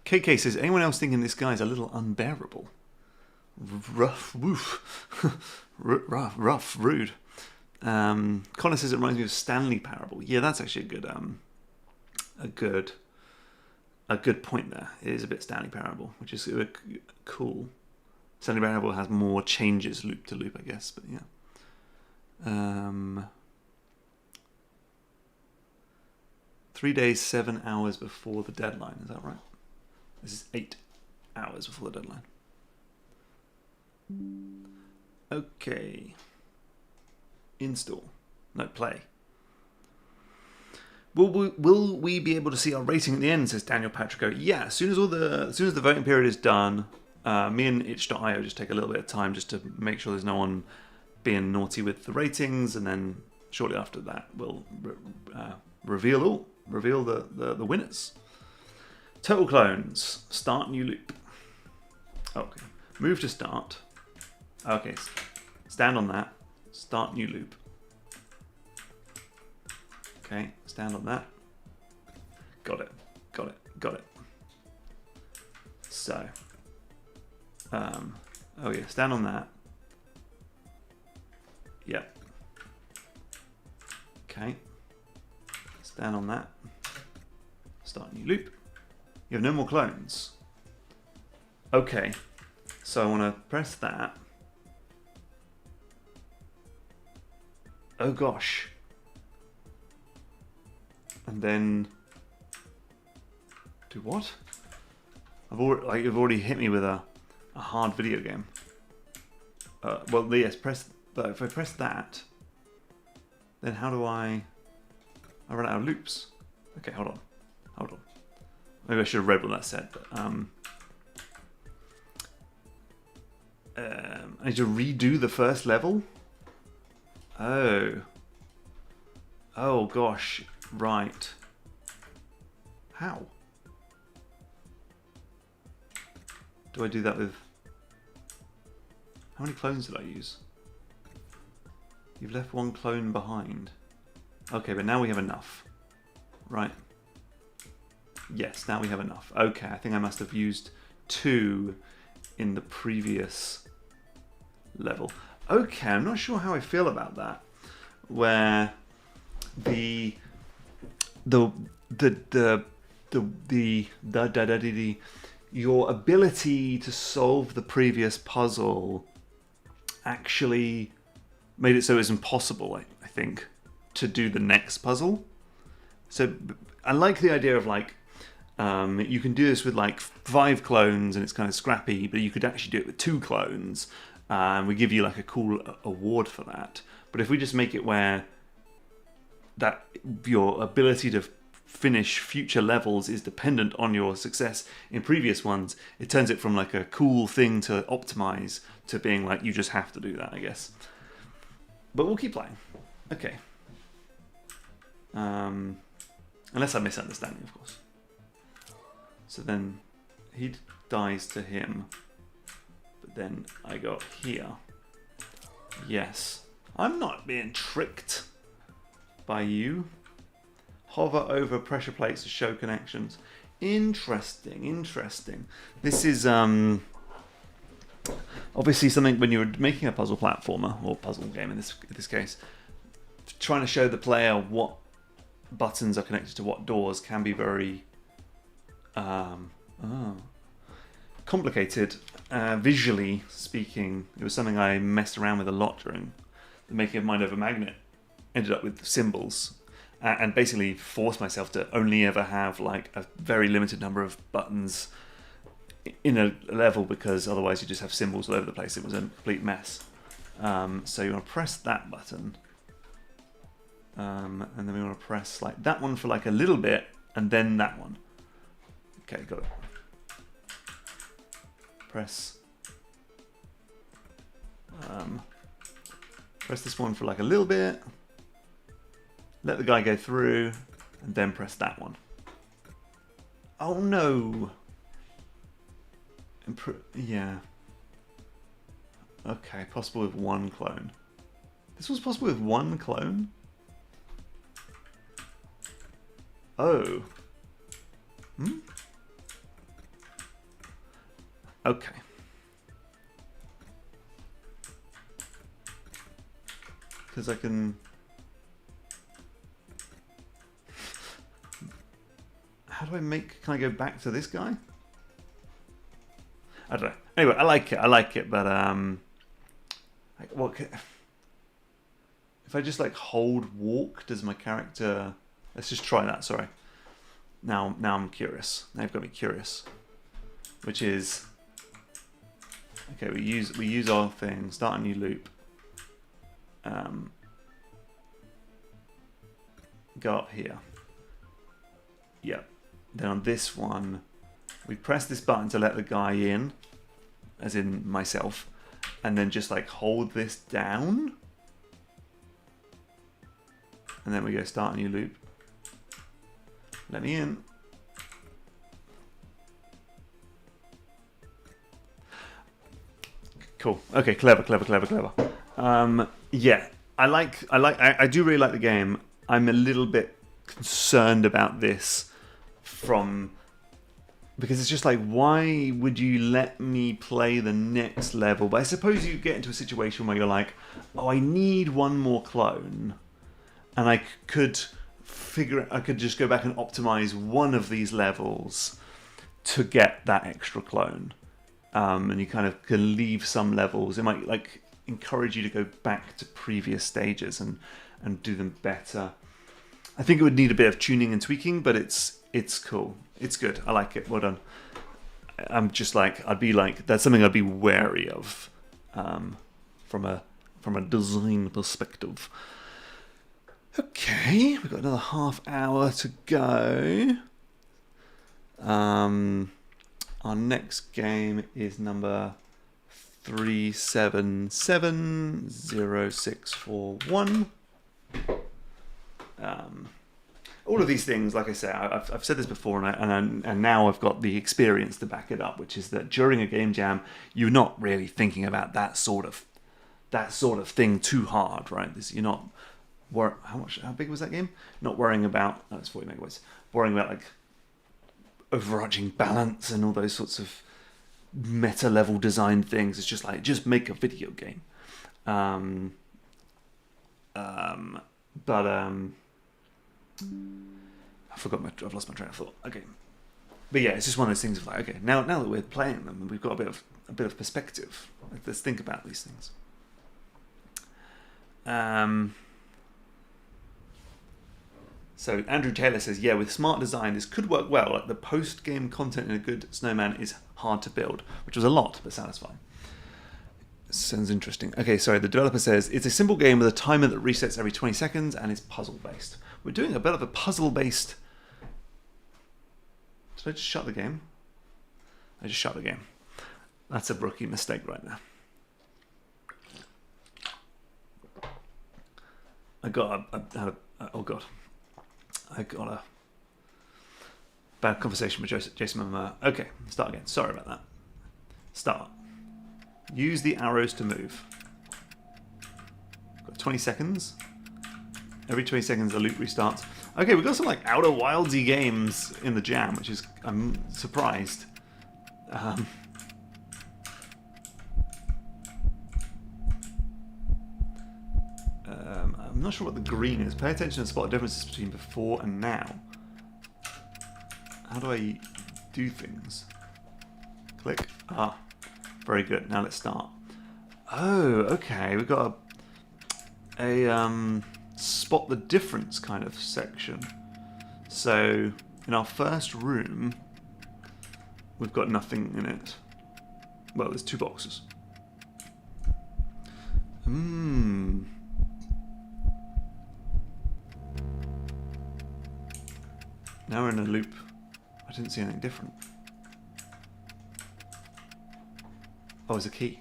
KK says, anyone else thinking this guy's a little unbearable? Rough, woof. rough, rude. Connor says it reminds me of Stanley Parable. Yeah, that's actually a good point there. It is a bit Stanley Parable, which is cool. Stanley Parable has more changes loop to loop, I guess, but yeah. 3 days, 7 hours before the deadline. Is that right? This is 8 hours before the deadline. Okay. Install. No, play. Will we be able to see our rating at the end? Says Daniel Patrico. Yeah, as soon as the voting period is done, me and itch.io just take a little bit of time just to make sure there's no one being naughty with the ratings, and then shortly after that we'll reveal the winners. Total clones. Start new loop. Okay. Move to start. Okay. Stand on that. Start new loop. Okay. Stand on that. Got it. So. Oh yeah. Stand on that. Yep. Okay. Stand on that. Start new loop. You have no more clones. Okay, so I want to press that. Oh gosh. And then do what? You've already hit me with a hard video game. Well, yes, but if I press that, then how do I run out of loops? Okay, hold on. Maybe I should have read what that said, but I need to redo the first level? Oh gosh, right. How? Do I do that with... How many clones did I use? You've left one clone behind. Okay, but now we have enough. Right. Yes, now we have enough. Okay, I think I must have used 2 in the previous level. Okay, I'm not sure how I feel about that. Where your ability to solve the previous puzzle actually made it so it's impossible, I think, to do the next puzzle. So I like the idea of like, you can do this with like 5 clones and it's kind of scrappy, but you could actually do it with 2 clones. And we give you like a cool award for that. But if we just make it where that your ability to finish future levels is dependent on your success in previous ones, it turns it from like a cool thing to optimize to being like you just have to do that, I guess. But we'll keep playing. Okay. Unless I'm misunderstanding, of course. So then he dies to him. But then I go up here. Yes. I'm not being tricked by you. Hover over pressure plates to show connections. Interesting. This is obviously something when you're making a puzzle platformer or puzzle game in this case, trying to show the player what buttons are connected to what doors can be very complicated. Visually speaking, it was something I messed around with a lot during the making of Mind Over Magnet. Ended up with symbols and basically forced myself to only ever have like a very limited number of buttons in a level, because otherwise you just have symbols all over the place. It was a complete mess. So you want to press that button, and then we want to press like that one for like a little bit, and then that one. Okay, got it. Press this one for like a little bit, let the guy go through, and then press that one. Oh no! Yeah. Okay, possible with one clone. This was possible with one clone? Oh. Hmm? Okay. Because I can... How do I make... Can I go back to this guy? I don't know. Anyway, I like it, but what if I just like hold walk, does my character... Let's just try that, sorry. Now I'm curious. Now you've got me curious. Which is... Okay, we use our thing, start a new loop. Go up here. Yep. Then on this one, we press this button to let the guy in, as in myself, and then just like hold this down. And then we go start a new loop. Let me in. Cool. Okay, clever. Yeah, I do really like the game. I'm a little bit concerned about this because it's just like, why would you let me play the next level? But I suppose you get into a situation where you're like, oh, I need one more clone, and I could just go back and optimize one of these levels to get that extra clone. And you kind of can leave some levels. It might like encourage you to go back to previous stages and do them better. I think it would need a bit of tuning and tweaking, but it's cool. It's good. I like it. Well done. I'm just like, that's something I'd be wary of from a design perspective. Okay, we've got another half hour to go. Our next game is number 3770641. All of these things, like I say, I've said this before, and now I've got the experience to back it up, which is that during a game jam, you're not really thinking about that sort of thing too hard, right? You're not how big was that game? Not worrying about it's 40 megabytes. Worrying about like overarching balance and all those sorts of meta level design things. It's just like, just make a video game. I've lost my train of thought. Okay, but yeah, it's just one of those things of like, okay, now that we're playing them, we've got a bit of perspective. Let's think about these things. So Andrew Taylor says, yeah, with smart design, this could work well. Like the post-game content in a good snowman is hard to build, which was a lot, but satisfying. Sounds interesting. Okay, sorry, the developer says, it's a simple game with a timer that resets every 20 seconds and is puzzle-based. We're doing a bit of a puzzle-based... Did I just shut the game? I just shut the game. That's a rookie mistake right there. Oh God. I got a bad conversation with Jason Momoa. Okay, start again. Sorry about that. Start. Use the arrows to move. Got 20 seconds. Every 20 seconds, the loop restarts. Okay, we've got some like Outer Wildsy games in the jam, which is, I'm surprised. not sure what the green is. Pay attention and spot differences between before and now. How do I do things? Click. Ah, very good. Now let's start. Oh, okay. We've got a spot the difference kind of section. So in our first room, we've got nothing in it. Well, there's 2 boxes. Now we're in a loop. I didn't see anything different. Oh, it's a key.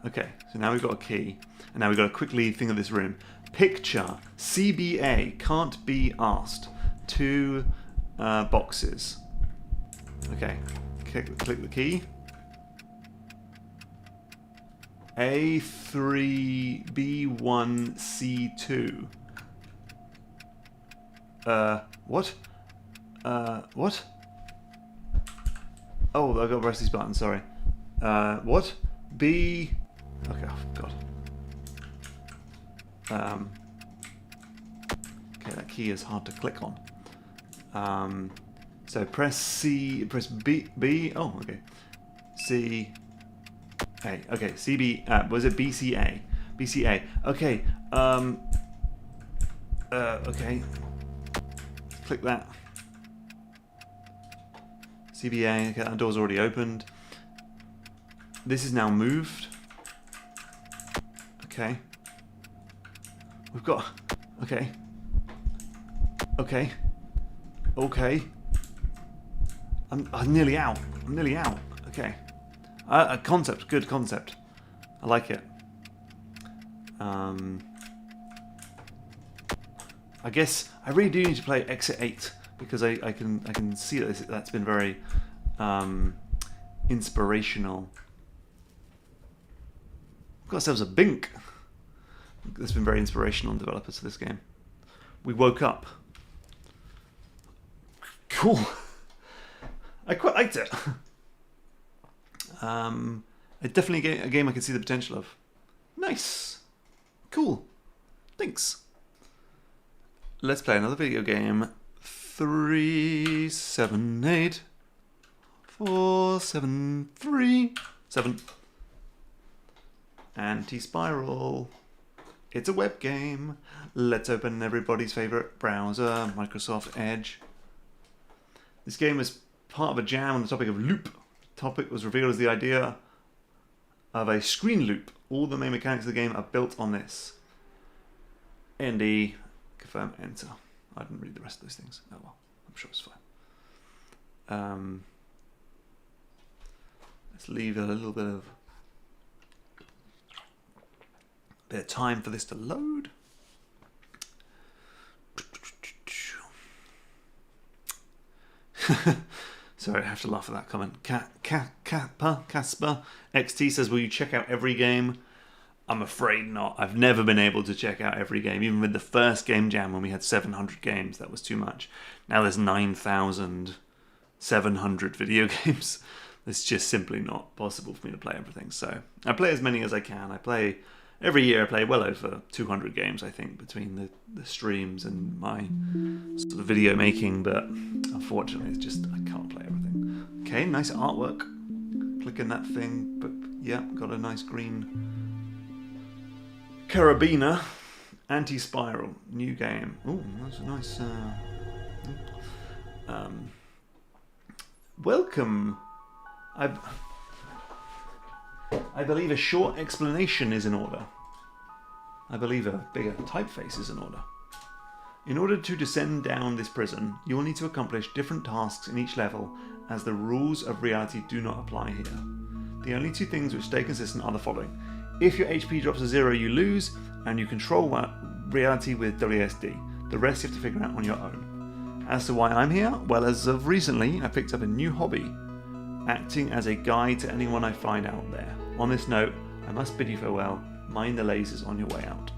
Okay, so now we've got a key. And now we've got to quickly think of this room. Picture, CBA, can't be asked. 2 boxes. Okay, click the key. A3B1C2. What? What? Oh, I got to press these buttons, sorry. What? B... Okay, oh, God. Okay, that key is hard to click on. So press C, press B, oh, okay. C, A, okay, CB, was it BCA? BCA, okay, okay. Click that. CBA, okay, that door's already opened. This is now moved. Okay. We've got, okay. Okay. Okay. I'm nearly out. I'm nearly out. Okay. A concept. Good concept. I like it. I guess I really do need to play Exit 8 because I can see that that's been very inspirational. We've got ourselves a Bink. That's been very inspirational on developers for this game. We woke up. Cool. I quite liked it. It's definitely a game I can see the potential of. Nice. Cool. Thanks. Let's play another video game. 378 473 7. Anti-Spiral. It's a web game. Let's open everybody's favorite browser, Microsoft Edge. This game was part of a jam on the topic of loop. The topic was revealed as the idea of a screen loop. All the main mechanics of the game are built on this. ND, confirm, enter. I didn't read the rest of those things. Oh well, I'm sure it's fine. Let's leave a little bit of time for this to load. Sorry, I have to laugh at that comment. Casper XT says, will you check out every game? I'm afraid not. I've never been able to check out every game. Even with the first game jam when we had 700 games, that was too much. Now there's 9,700 video games. It's just simply not possible for me to play everything. So I play as many as I can. Every year I play well over 200 games, I think, between the streams and my sort of video making, but unfortunately it's just, I can't play everything. Okay, nice artwork. Clicking that thing, but yeah, got a nice green carabiner. Anti-Spiral, new game. Oh, that's a nice... welcome. I believe a short explanation is in order. I believe a bigger typeface is in order. In order to descend down this prison, you will need to accomplish different tasks in each level, as the rules of reality do not apply here. The only 2 things which stay consistent are the following. If your HP drops to 0, you lose, and you control reality with WSD. The rest you have to figure out on your own. As to why I'm here, well, as of recently, I picked up a new hobby, acting as a guide to anyone I find out there. On this note, I must bid you farewell. Mind the lasers on your way out.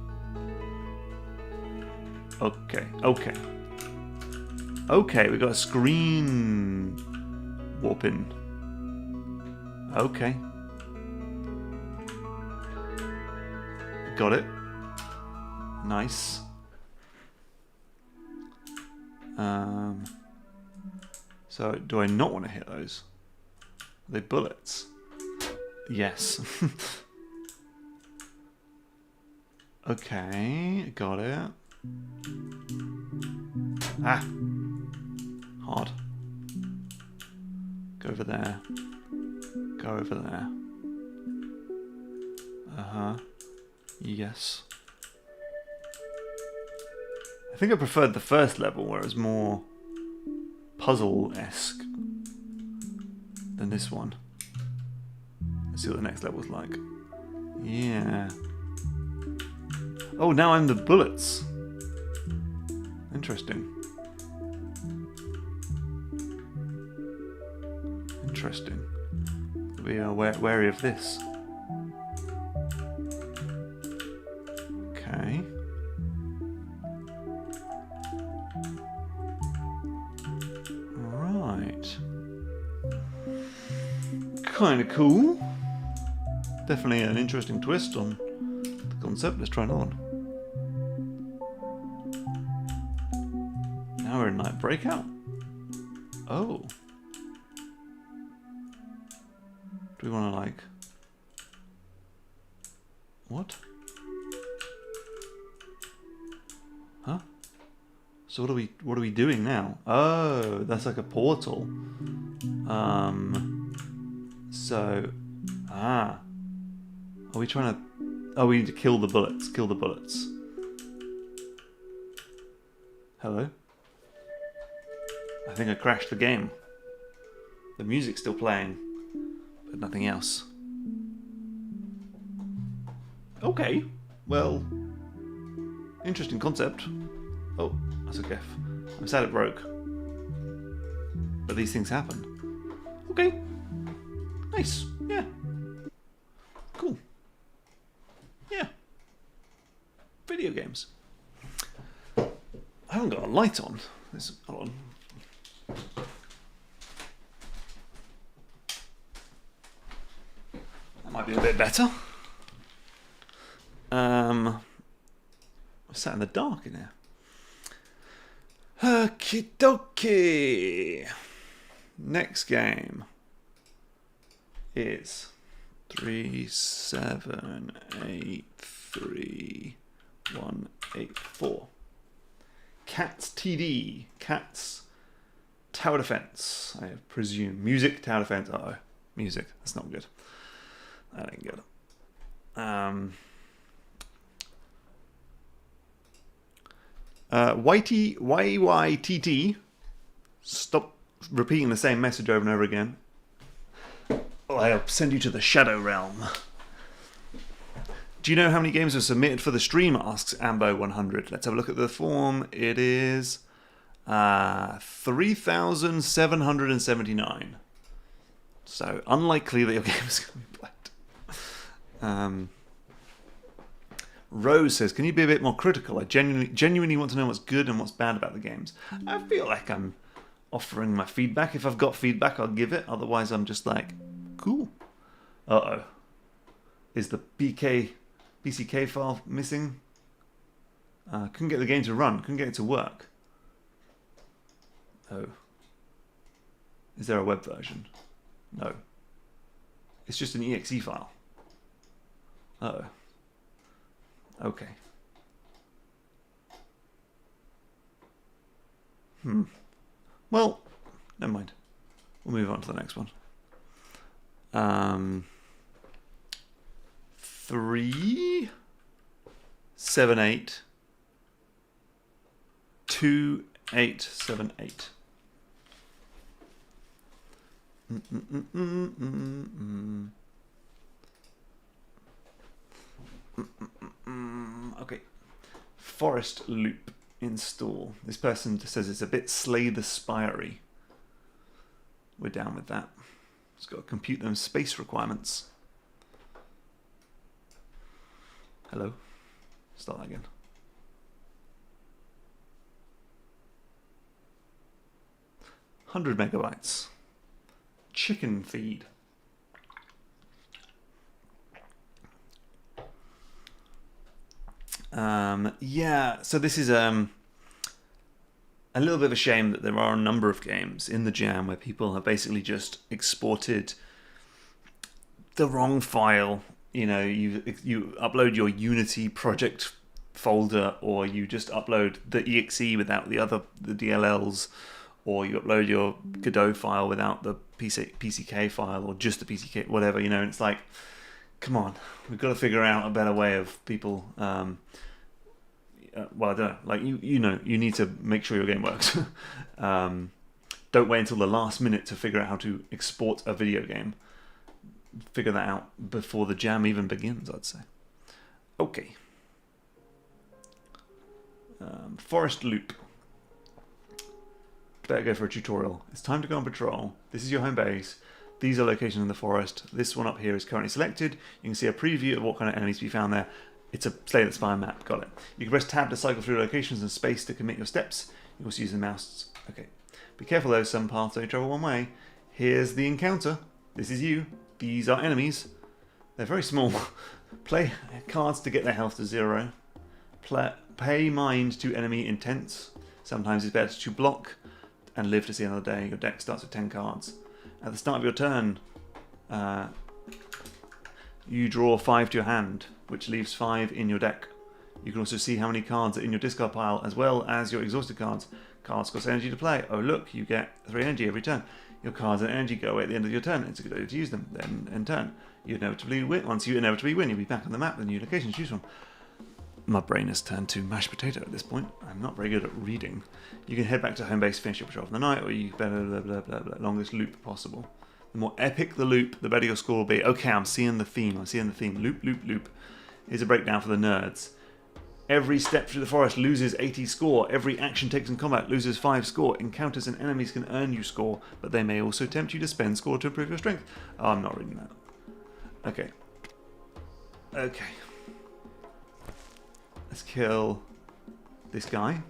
Okay, okay. Okay, we got a screen warping. Okay. Got it. Nice. So do I not want to hit those? Are they bullets? Yes. Okay, got it. Ah! Hard. Go over there. Go over there. Uh-huh. Yes. I think I preferred the first level where it was more puzzle-esque than this one. Let's see what the next level's like. Yeah. Oh, now I'm the bullets. Interesting. Interesting. We are wary of this. Okay. Right. Kind of cool. Definitely an interesting twist on the concept. Let's try another one. Now we're in Night Breakout. Oh. Do we want to like... What? Huh? So what are we doing now? Oh, that's like a portal. So... Ah. Are we trying to... Oh, we need to kill the bullets. Kill the bullets. Hello? I think I crashed the game. The music's still playing, but nothing else. Okay, well, interesting concept. Oh, that's a GIF. I'm sad it broke. But these things happen. Okay. Nice. Yeah. Cool. Yeah. Video games. I haven't got a light on. Hold on. That might be a bit better. I sat in the dark in here. Okie dokie. Next game is 3783184. Cats TD. Cats Tower Defense, I presume. Music Tower Defense. Uh-oh. Music. That's not good. That ain't good. YYTT. Stop repeating the same message over and over again. I'll send you to the Shadow Realm. Do you know how many games were submitted for the stream? Asks Ambo100. Let's have a look at the form. It is 3,779. So unlikely that your game is going to be played. Rose says, "Can you be a bit more critical? I genuinely want to know what's good and what's bad about the games. I feel like I'm offering my feedback. If I've got feedback, I'll give it. Otherwise, I'm just like, cool. Uh-oh. Is the BCK file missing? Couldn't get the game to run. Couldn't get it to work. Oh. Is there a web version? No. It's just an exe file. Uh-oh. Okay. Well, never mind. We'll move on to the next one. 3782878. Okay. Forest Loop install. This person just says it's a bit Slay the Spire-y. We're down with that. It's got to compute them space requirements. Hello. Start that again. $100 megabytes. Chicken feed. Yeah, so this is a little bit of a shame that there are a number of games in the jam where people have basically just exported the wrong file. You know, you upload your Unity project folder, or you just upload the exe without the DLLs, or you upload your Godot file without the PCK file, or just the PCK, whatever. You know, and it's like, come on, we've got to figure out a better way of people. Well, I don't know. Like you know, you need to make sure your game works. Don't wait until the last minute to figure out how to export a video game. Figure that out before the jam even begins, I'd say. Okay. Forest Loop. Better go for a tutorial. It's time to go on patrol. This is your home base. These are locations in the forest. This one up here is currently selected. You can see a preview of what kind of enemies to be found there. It's a Slay the Spire map. Got it. You can press tab to cycle through locations and space to commit your steps. You also use the mouse. Okay. Be careful though, some paths only travel one way. Here's the encounter. This is you. These are enemies. They're very small. Play cards to get their health to 0. Pay mind to enemy intents. Sometimes it's better to block and live to see another day. Your deck starts with 10 cards. At the start of your turn, you draw 5 to your hand, which leaves 5 in your deck. You can also see how many cards are in your discard pile, as well as your exhausted cards. Cards cost energy to play. Oh look, you get 3 energy every turn. Your cards and energy go away at the end of your turn. It's a good idea to use them. Then, in turn, you inevitably win. Once you inevitably win, you'll be back on the map with a new location to choose from. My brain has turned to mashed potato at this point. I'm not very good at reading. You can head back to home base, finish your patrol for the night, or you better blah, blah, blah, blah, longest loop possible. The more epic the loop, the better your score will be. Okay, I'm seeing the theme. Loop, loop, loop. Here's a breakdown for the nerds. Every step through the forest loses 80 score. Every action taken in combat loses 5 score. Encounters and enemies can earn you score, but they may also tempt you to spend score to improve your strength. Oh, I'm not reading that. Okay. Okay. Let's kill this guy.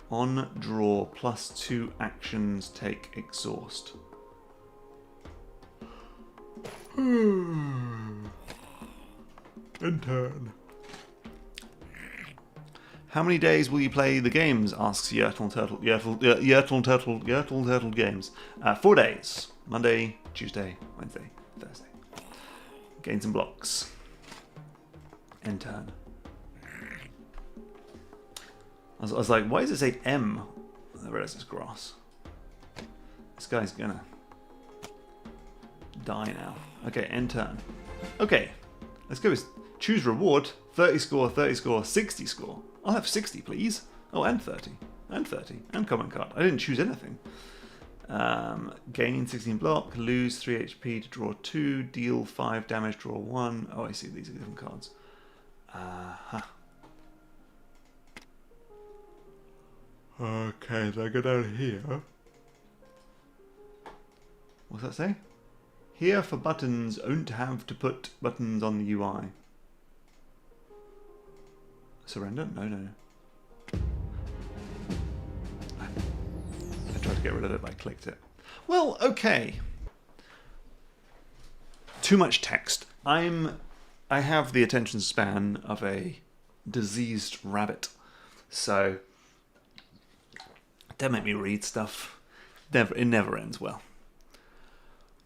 On draw, +2 actions take exhaust. And turn. How many days will you play the games? Asks Yertle Turtle Games. 4 days. Monday, Tuesday, Wednesday, Thursday. Gain some blocks. End turn. I was like, why does it say M? I realised it's grass. This guy's gonna die now. Okay, end turn. Okay, let's go with choose reward. 30 score, 30 score, 60 score. I'll have 60, please. Oh, and 30. And 30. And comment card. I didn't choose anything. Gain 16 block. Lose 3 HP to draw 2. Deal 5 damage, draw 1. Oh, I see. These are different cards. Okay, so I go down here. What's that say? Here for buttons, don't have to put buttons on the UI. Surrender? No. I tried to get rid of it, but I clicked it. Well, okay. Too much text. I have the attention span of a diseased rabbit, so don't make me read stuff. It never ends well.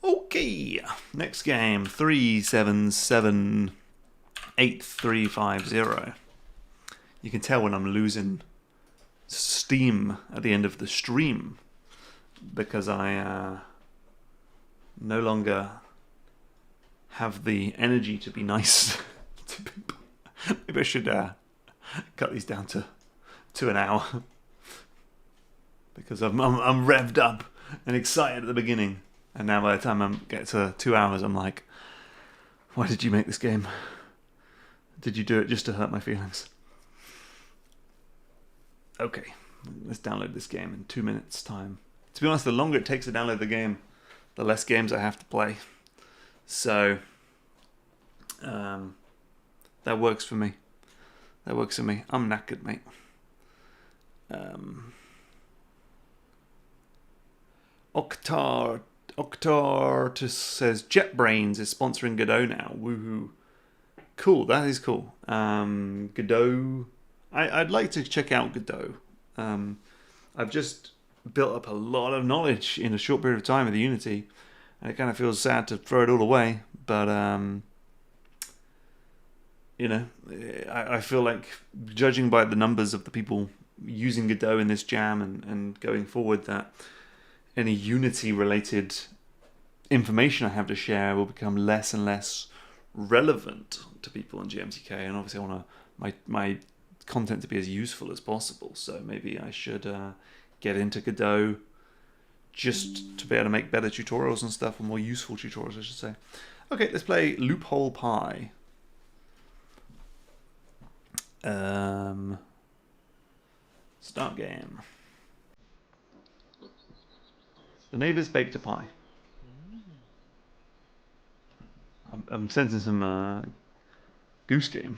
Okay, next game, 3778350. You can tell when I'm losing steam at the end of the stream because I no longer have the energy to be nice to people. Maybe I should cut these down to an hour because I'm revved up and excited at the beginning. And now by the time I get to 2 hours, I'm like, why did you make this game? Did you do it just to hurt my feelings? Okay, let's download this game in 2 minutes' time. To be honest, the longer it takes to download the game, the less games I have to play. So, that works for me. I'm knackered, mate. Octartus says JetBrains is sponsoring Godot now. Woohoo! Cool, that is cool. Godot. I'd like to check out Godot. I've just built up a lot of knowledge in a short period of time with the Unity, and it kind of feels sad to throw it all away. But you know, I feel like, judging by the numbers of the people using Godot in this jam and going forward, that any Unity related information I have to share will become less and less relevant to people in GMTK, and obviously I want my content to be as useful as possible. So maybe I should get into Godot just to be able to make better tutorials and stuff, or more useful tutorials, I should say. Okay, let's play Loophole Pie. Start game. The neighbours baked a pie. I'm sensing some goose game.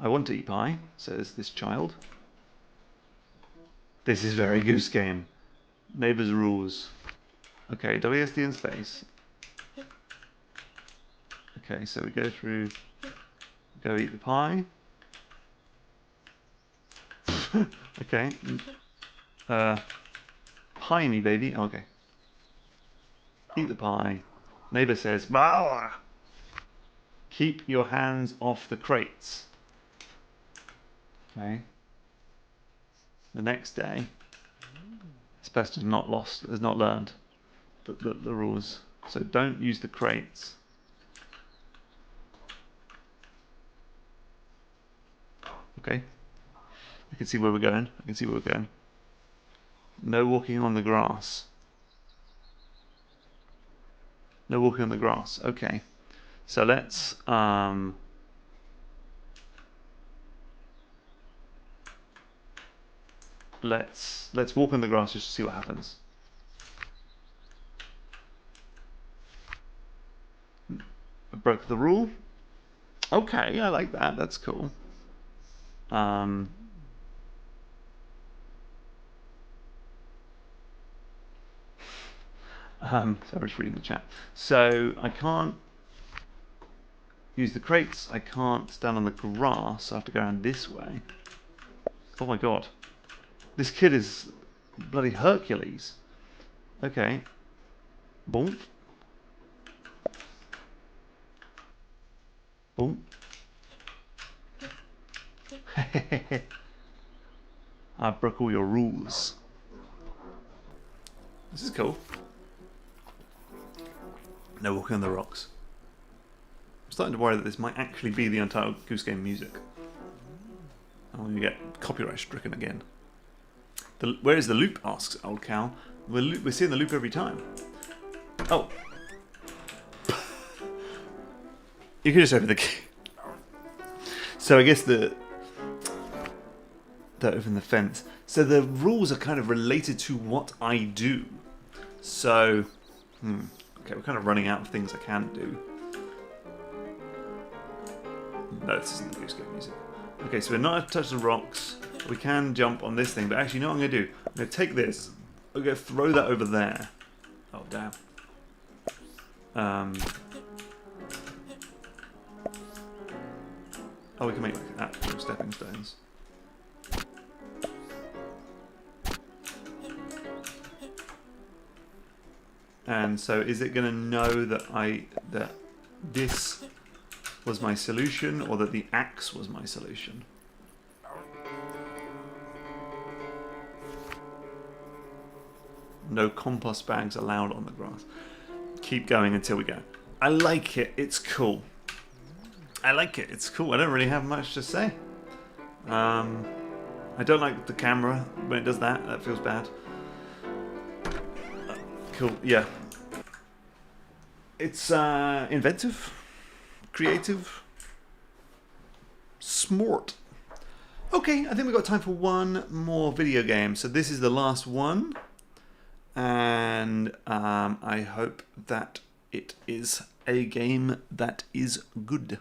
I want to eat pie, says this child. This is very goose game. Neighbours rules. Okay, WSD in space. Okay, so we go through, go eat the pie. Okay. Pie me, baby. Okay. Eat the pie. Neighbour says, bah! Keep your hands off the crates. Okay. The next day, this person has not learned the rules. So don't use the crates. Okay. I can see where we're going. I can see where we're going. No walking on the grass. No walking on the grass. Okay. So let's let's walk on the grass just to see what happens. I broke the rule. Okay, I like that. That's cool. So I was reading the chat. So I can't use the crates. I can't stand on the grass. I have to go around this way. Oh my god. This kid is bloody Hercules. Okay. Boom. Boom. I broke all your rules. This is cool. No walking on the rocks. I'm starting to worry that this might actually be the Untitled Goose Game music. I'm going to get copyright stricken again. Where is the loop? Asks Old Cow. We're seeing the loop every time. Oh. You can just open the key. So I guess that open the fence. So the rules are kind of related to what I do. So, okay, we're kind of running out of things I can do. No, this isn't the Goose Game music. Okay, so we're not allowed to touch the rocks. We can jump on this thing, but actually, you know what I'm going to do? I'm going to take this. I'm going to throw that over there. Oh, damn. Oh, we can make like actual stepping stones. And so, is it going to know that this was my solution, or that the axe was my solution? No compost bags allowed on the grass. Keep going until we go. I like it. It's cool. I like it. It's cool. I don't really have much to say. I don't like the camera when it does that. That feels bad. Cool. Yeah. It's inventive, creative, smart. Okay, I think we've got time for one more video game. So this is the last one. And I hope that it is a game that is good.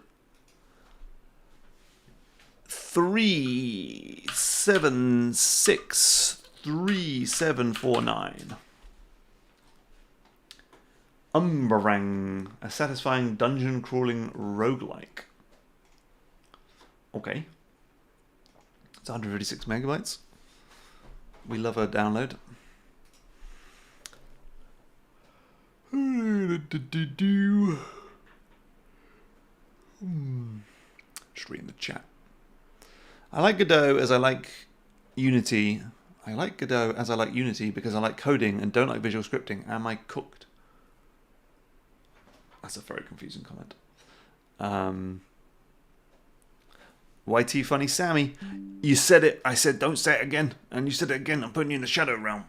3763749. Umberang, a satisfying dungeon crawling roguelike. Okay. It's 156 megabytes. We love a download. Just reading the chat. I like Godot as I like Unity. I like Godot as I like Unity because I like coding and don't like visual scripting. Am I cooked? That's a very confusing comment. YT Funny Sammy, you said it. I said don't say it again, and you said it again. I'm putting you in the shadow realm.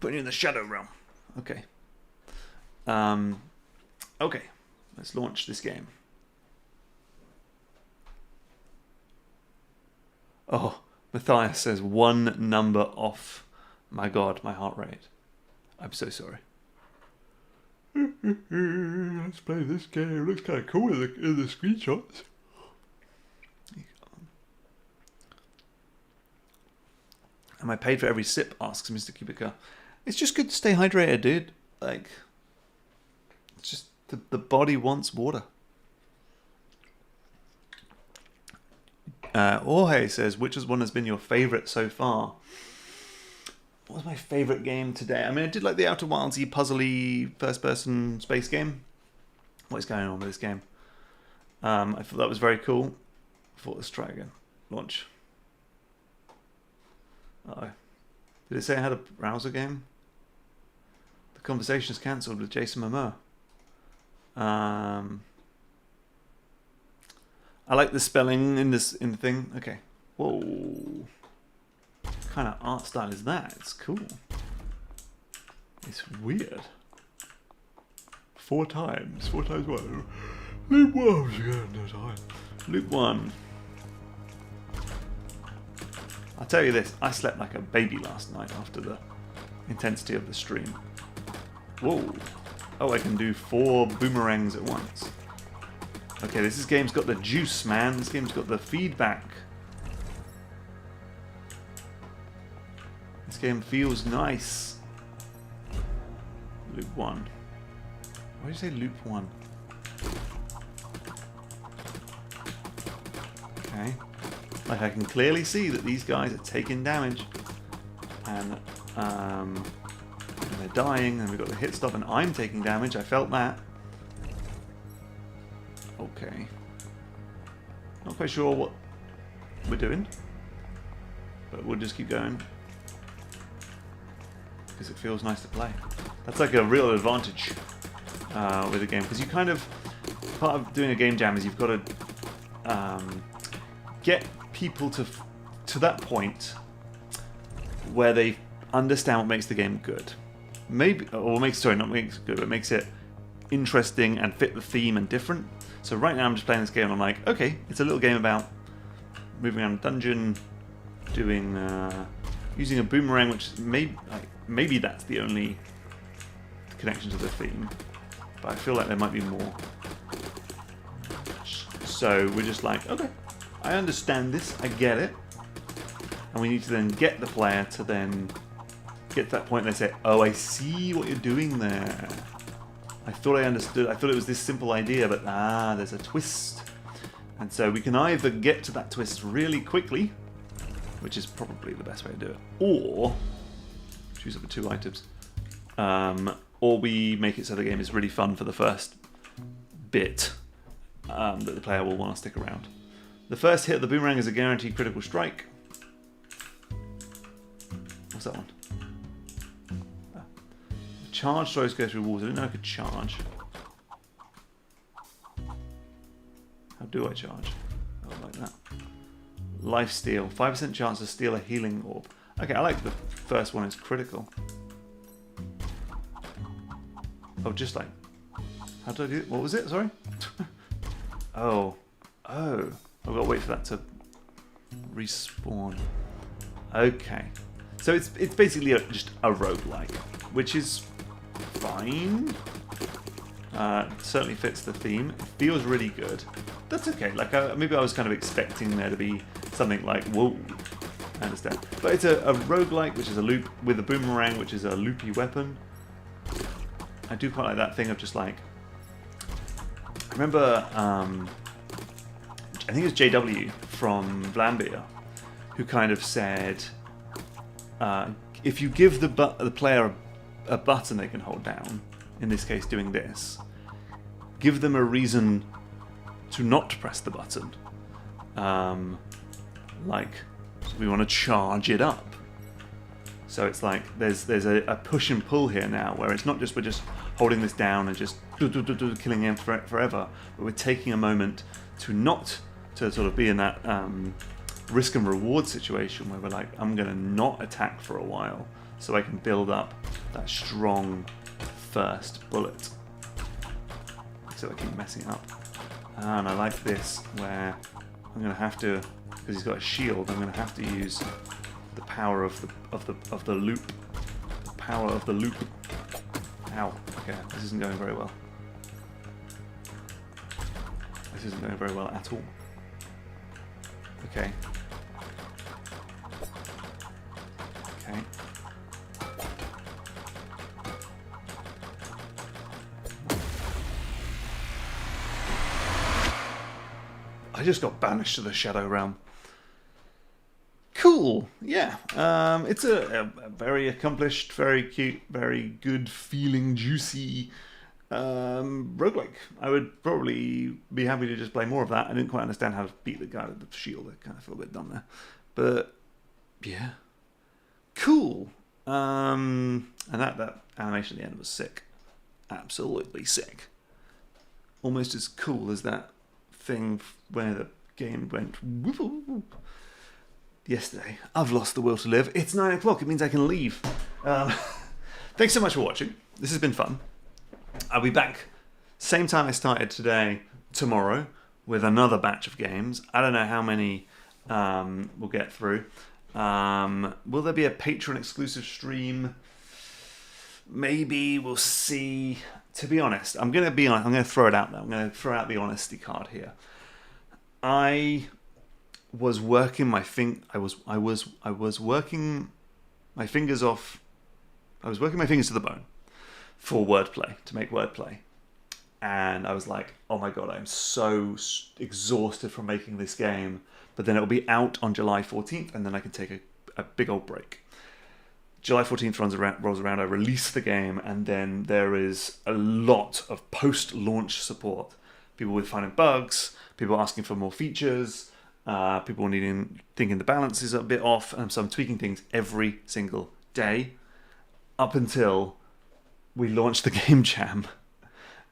Putting you in the shadow realm. Okay. Okay. Let's launch this game. Oh, Matthias says 1 number off. My God, my heart rate. I'm so sorry. Let's play this game. It looks kind of cool in the screenshots. Am I paid for every sip? Asks Mr. Kubica. It's just good to stay hydrated, dude. Like, it's just the body wants water. Jorge says, which one has been your favorite so far? What was my favorite game today? I mean, I did like the Outer Wildsy, puzzly, first-person space game. What is going on with this game? I thought that was very cool. I thought, let's try again. Launch. Uh-oh. Did it say I had a browser game? The conversation is cancelled with Jason Momoa. I like the spelling in the thing. Okay. Whoa. What kind of art style is that? It's cool. It's weird. 4 times. 4 times what? Loop 1. Loop 1. I'll tell you this. I slept like a baby last night after the intensity of the stream. Whoa. Oh, I can do 4 boomerangs at once. Okay, this game's got the juice, man. This game's got the feedback. This game feels nice. Loop 1. Why did you say loop 1? Okay. Like, I can clearly see that these guys are taking damage. And they're dying, and we've got the hit stop, and I'm taking damage. I felt that. Okay. Not quite sure what we're doing, but we'll just keep going because it feels nice to play. That's like a real advantage with a game, because you kind of, part of doing a game jam is you've got to get people to that point where they understand what makes the game good. Maybe, or makes it good, but makes it interesting and fit the theme and different. So right now I'm just playing this game and I'm like, okay, it's a little game about moving around a dungeon, doing, using a boomerang, which maybe that's the only connection to the theme, but I feel like there might be more. So we're just like, okay, I understand this, I get it, and we need to then get the player to then get to that point and they say, oh, I see what you're doing there. I thought I understood. I thought it was this simple idea, but there's a twist. And so we can either get to that twist really quickly, which is probably the best way to do it, or choose up the 2 items, or we make it so the game is really fun for the first bit that the player will want to stick around. The first hit of the boomerang is a guaranteed critical strike. What's that one? Charge throws go through walls. I didn't know I could charge. How do I charge? Oh, like that. Life steal. 5% chance to steal a healing orb. Okay, I like the first one. It's critical. Oh, just like... How did I do it? What was it? Sorry? Oh. I've got to wait for that to respawn. Okay. So it's basically just a roguelike, which is fine. Certainly fits the theme. It feels really good. That's okay. Like maybe I was kind of expecting there to be something like, whoa, I understand. But it's a roguelike, which is a loop with a boomerang, which is a loopy weapon. I do quite like that thing of just like, I remember I think it was JW from Vlambeer, who kind of said, if you give the player a button they can hold down, in this case doing this, give them a reason to not press the button. Like, we want to charge it up. So it's like there's a push and pull here now, where it's not just we're just holding this down and just killing him forever, but we're taking a moment to sort of be in that risk and reward situation where we're like, I'm going to not attack for a while so I can build up that strong first bullet. So I keep messing it up. And I like this where I'm going to have to, because he's got a shield, I'm going to have to use the power of the loop. The power of the loop. Ow. Okay, this isn't going very well. This isn't going very well at all. Okay. Okay. I just got banished to the Shadow Realm. Cool. Yeah. It's a very accomplished, very cute, very good feeling, juicy roguelike. I would probably be happy to just play more of that. I didn't quite understand how to beat the guy with the shield. I kind of feel a bit dumb there. But yeah. Cool. And that animation at the end was sick. Absolutely sick. Almost as cool as that thing where the game went whoop, whoop, whoop. Yesterday. I've lost the will to live. It's 9 o'clock. It means I can leave. Thanks so much for watching. This has been fun. I'll be back same time I started today, tomorrow, with another batch of games. I don't know how many we'll get through. Will there be a Patreon exclusive stream? Maybe. We'll see. To be honest, I'm going to throw it out there. I'm going to throw out the honesty card here. I was working my I was working my fingers off. I was working my fingers to the bone for wordplay, to make wordplay, and I was like, oh my god, I'm so exhausted from making this game. But then it'll be out on July 14th, and then I can take a big old break. July 14th rolls around, I release the game, and then there is a lot of post-launch support. People with finding bugs, people asking for more features, people thinking the balance is a bit off, and so I'm tweaking things every single day up until we launch the game jam.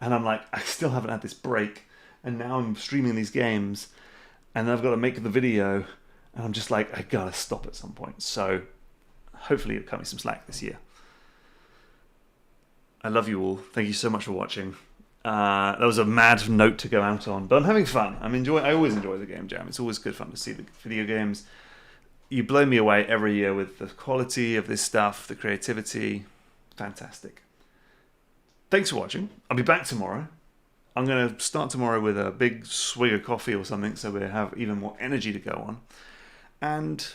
And I'm like, I still haven't had this break, and now I'm streaming these games, and then I've got to make the video, and I'm just like, I gotta stop at some point. So hopefully it'll cut me some slack this year. I love you all. Thank you so much for watching. That was a mad note to go out on, but I'm having fun. I always enjoy the game jam. It's always good fun to see the video games. You blow me away every year with the quality of this stuff, the creativity. Fantastic. Thanks for watching. I'll be back tomorrow. I'm going to start tomorrow with a big swig of coffee or something, so we have even more energy to go on. And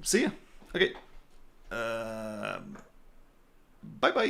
see ya. Okay. Bye-bye.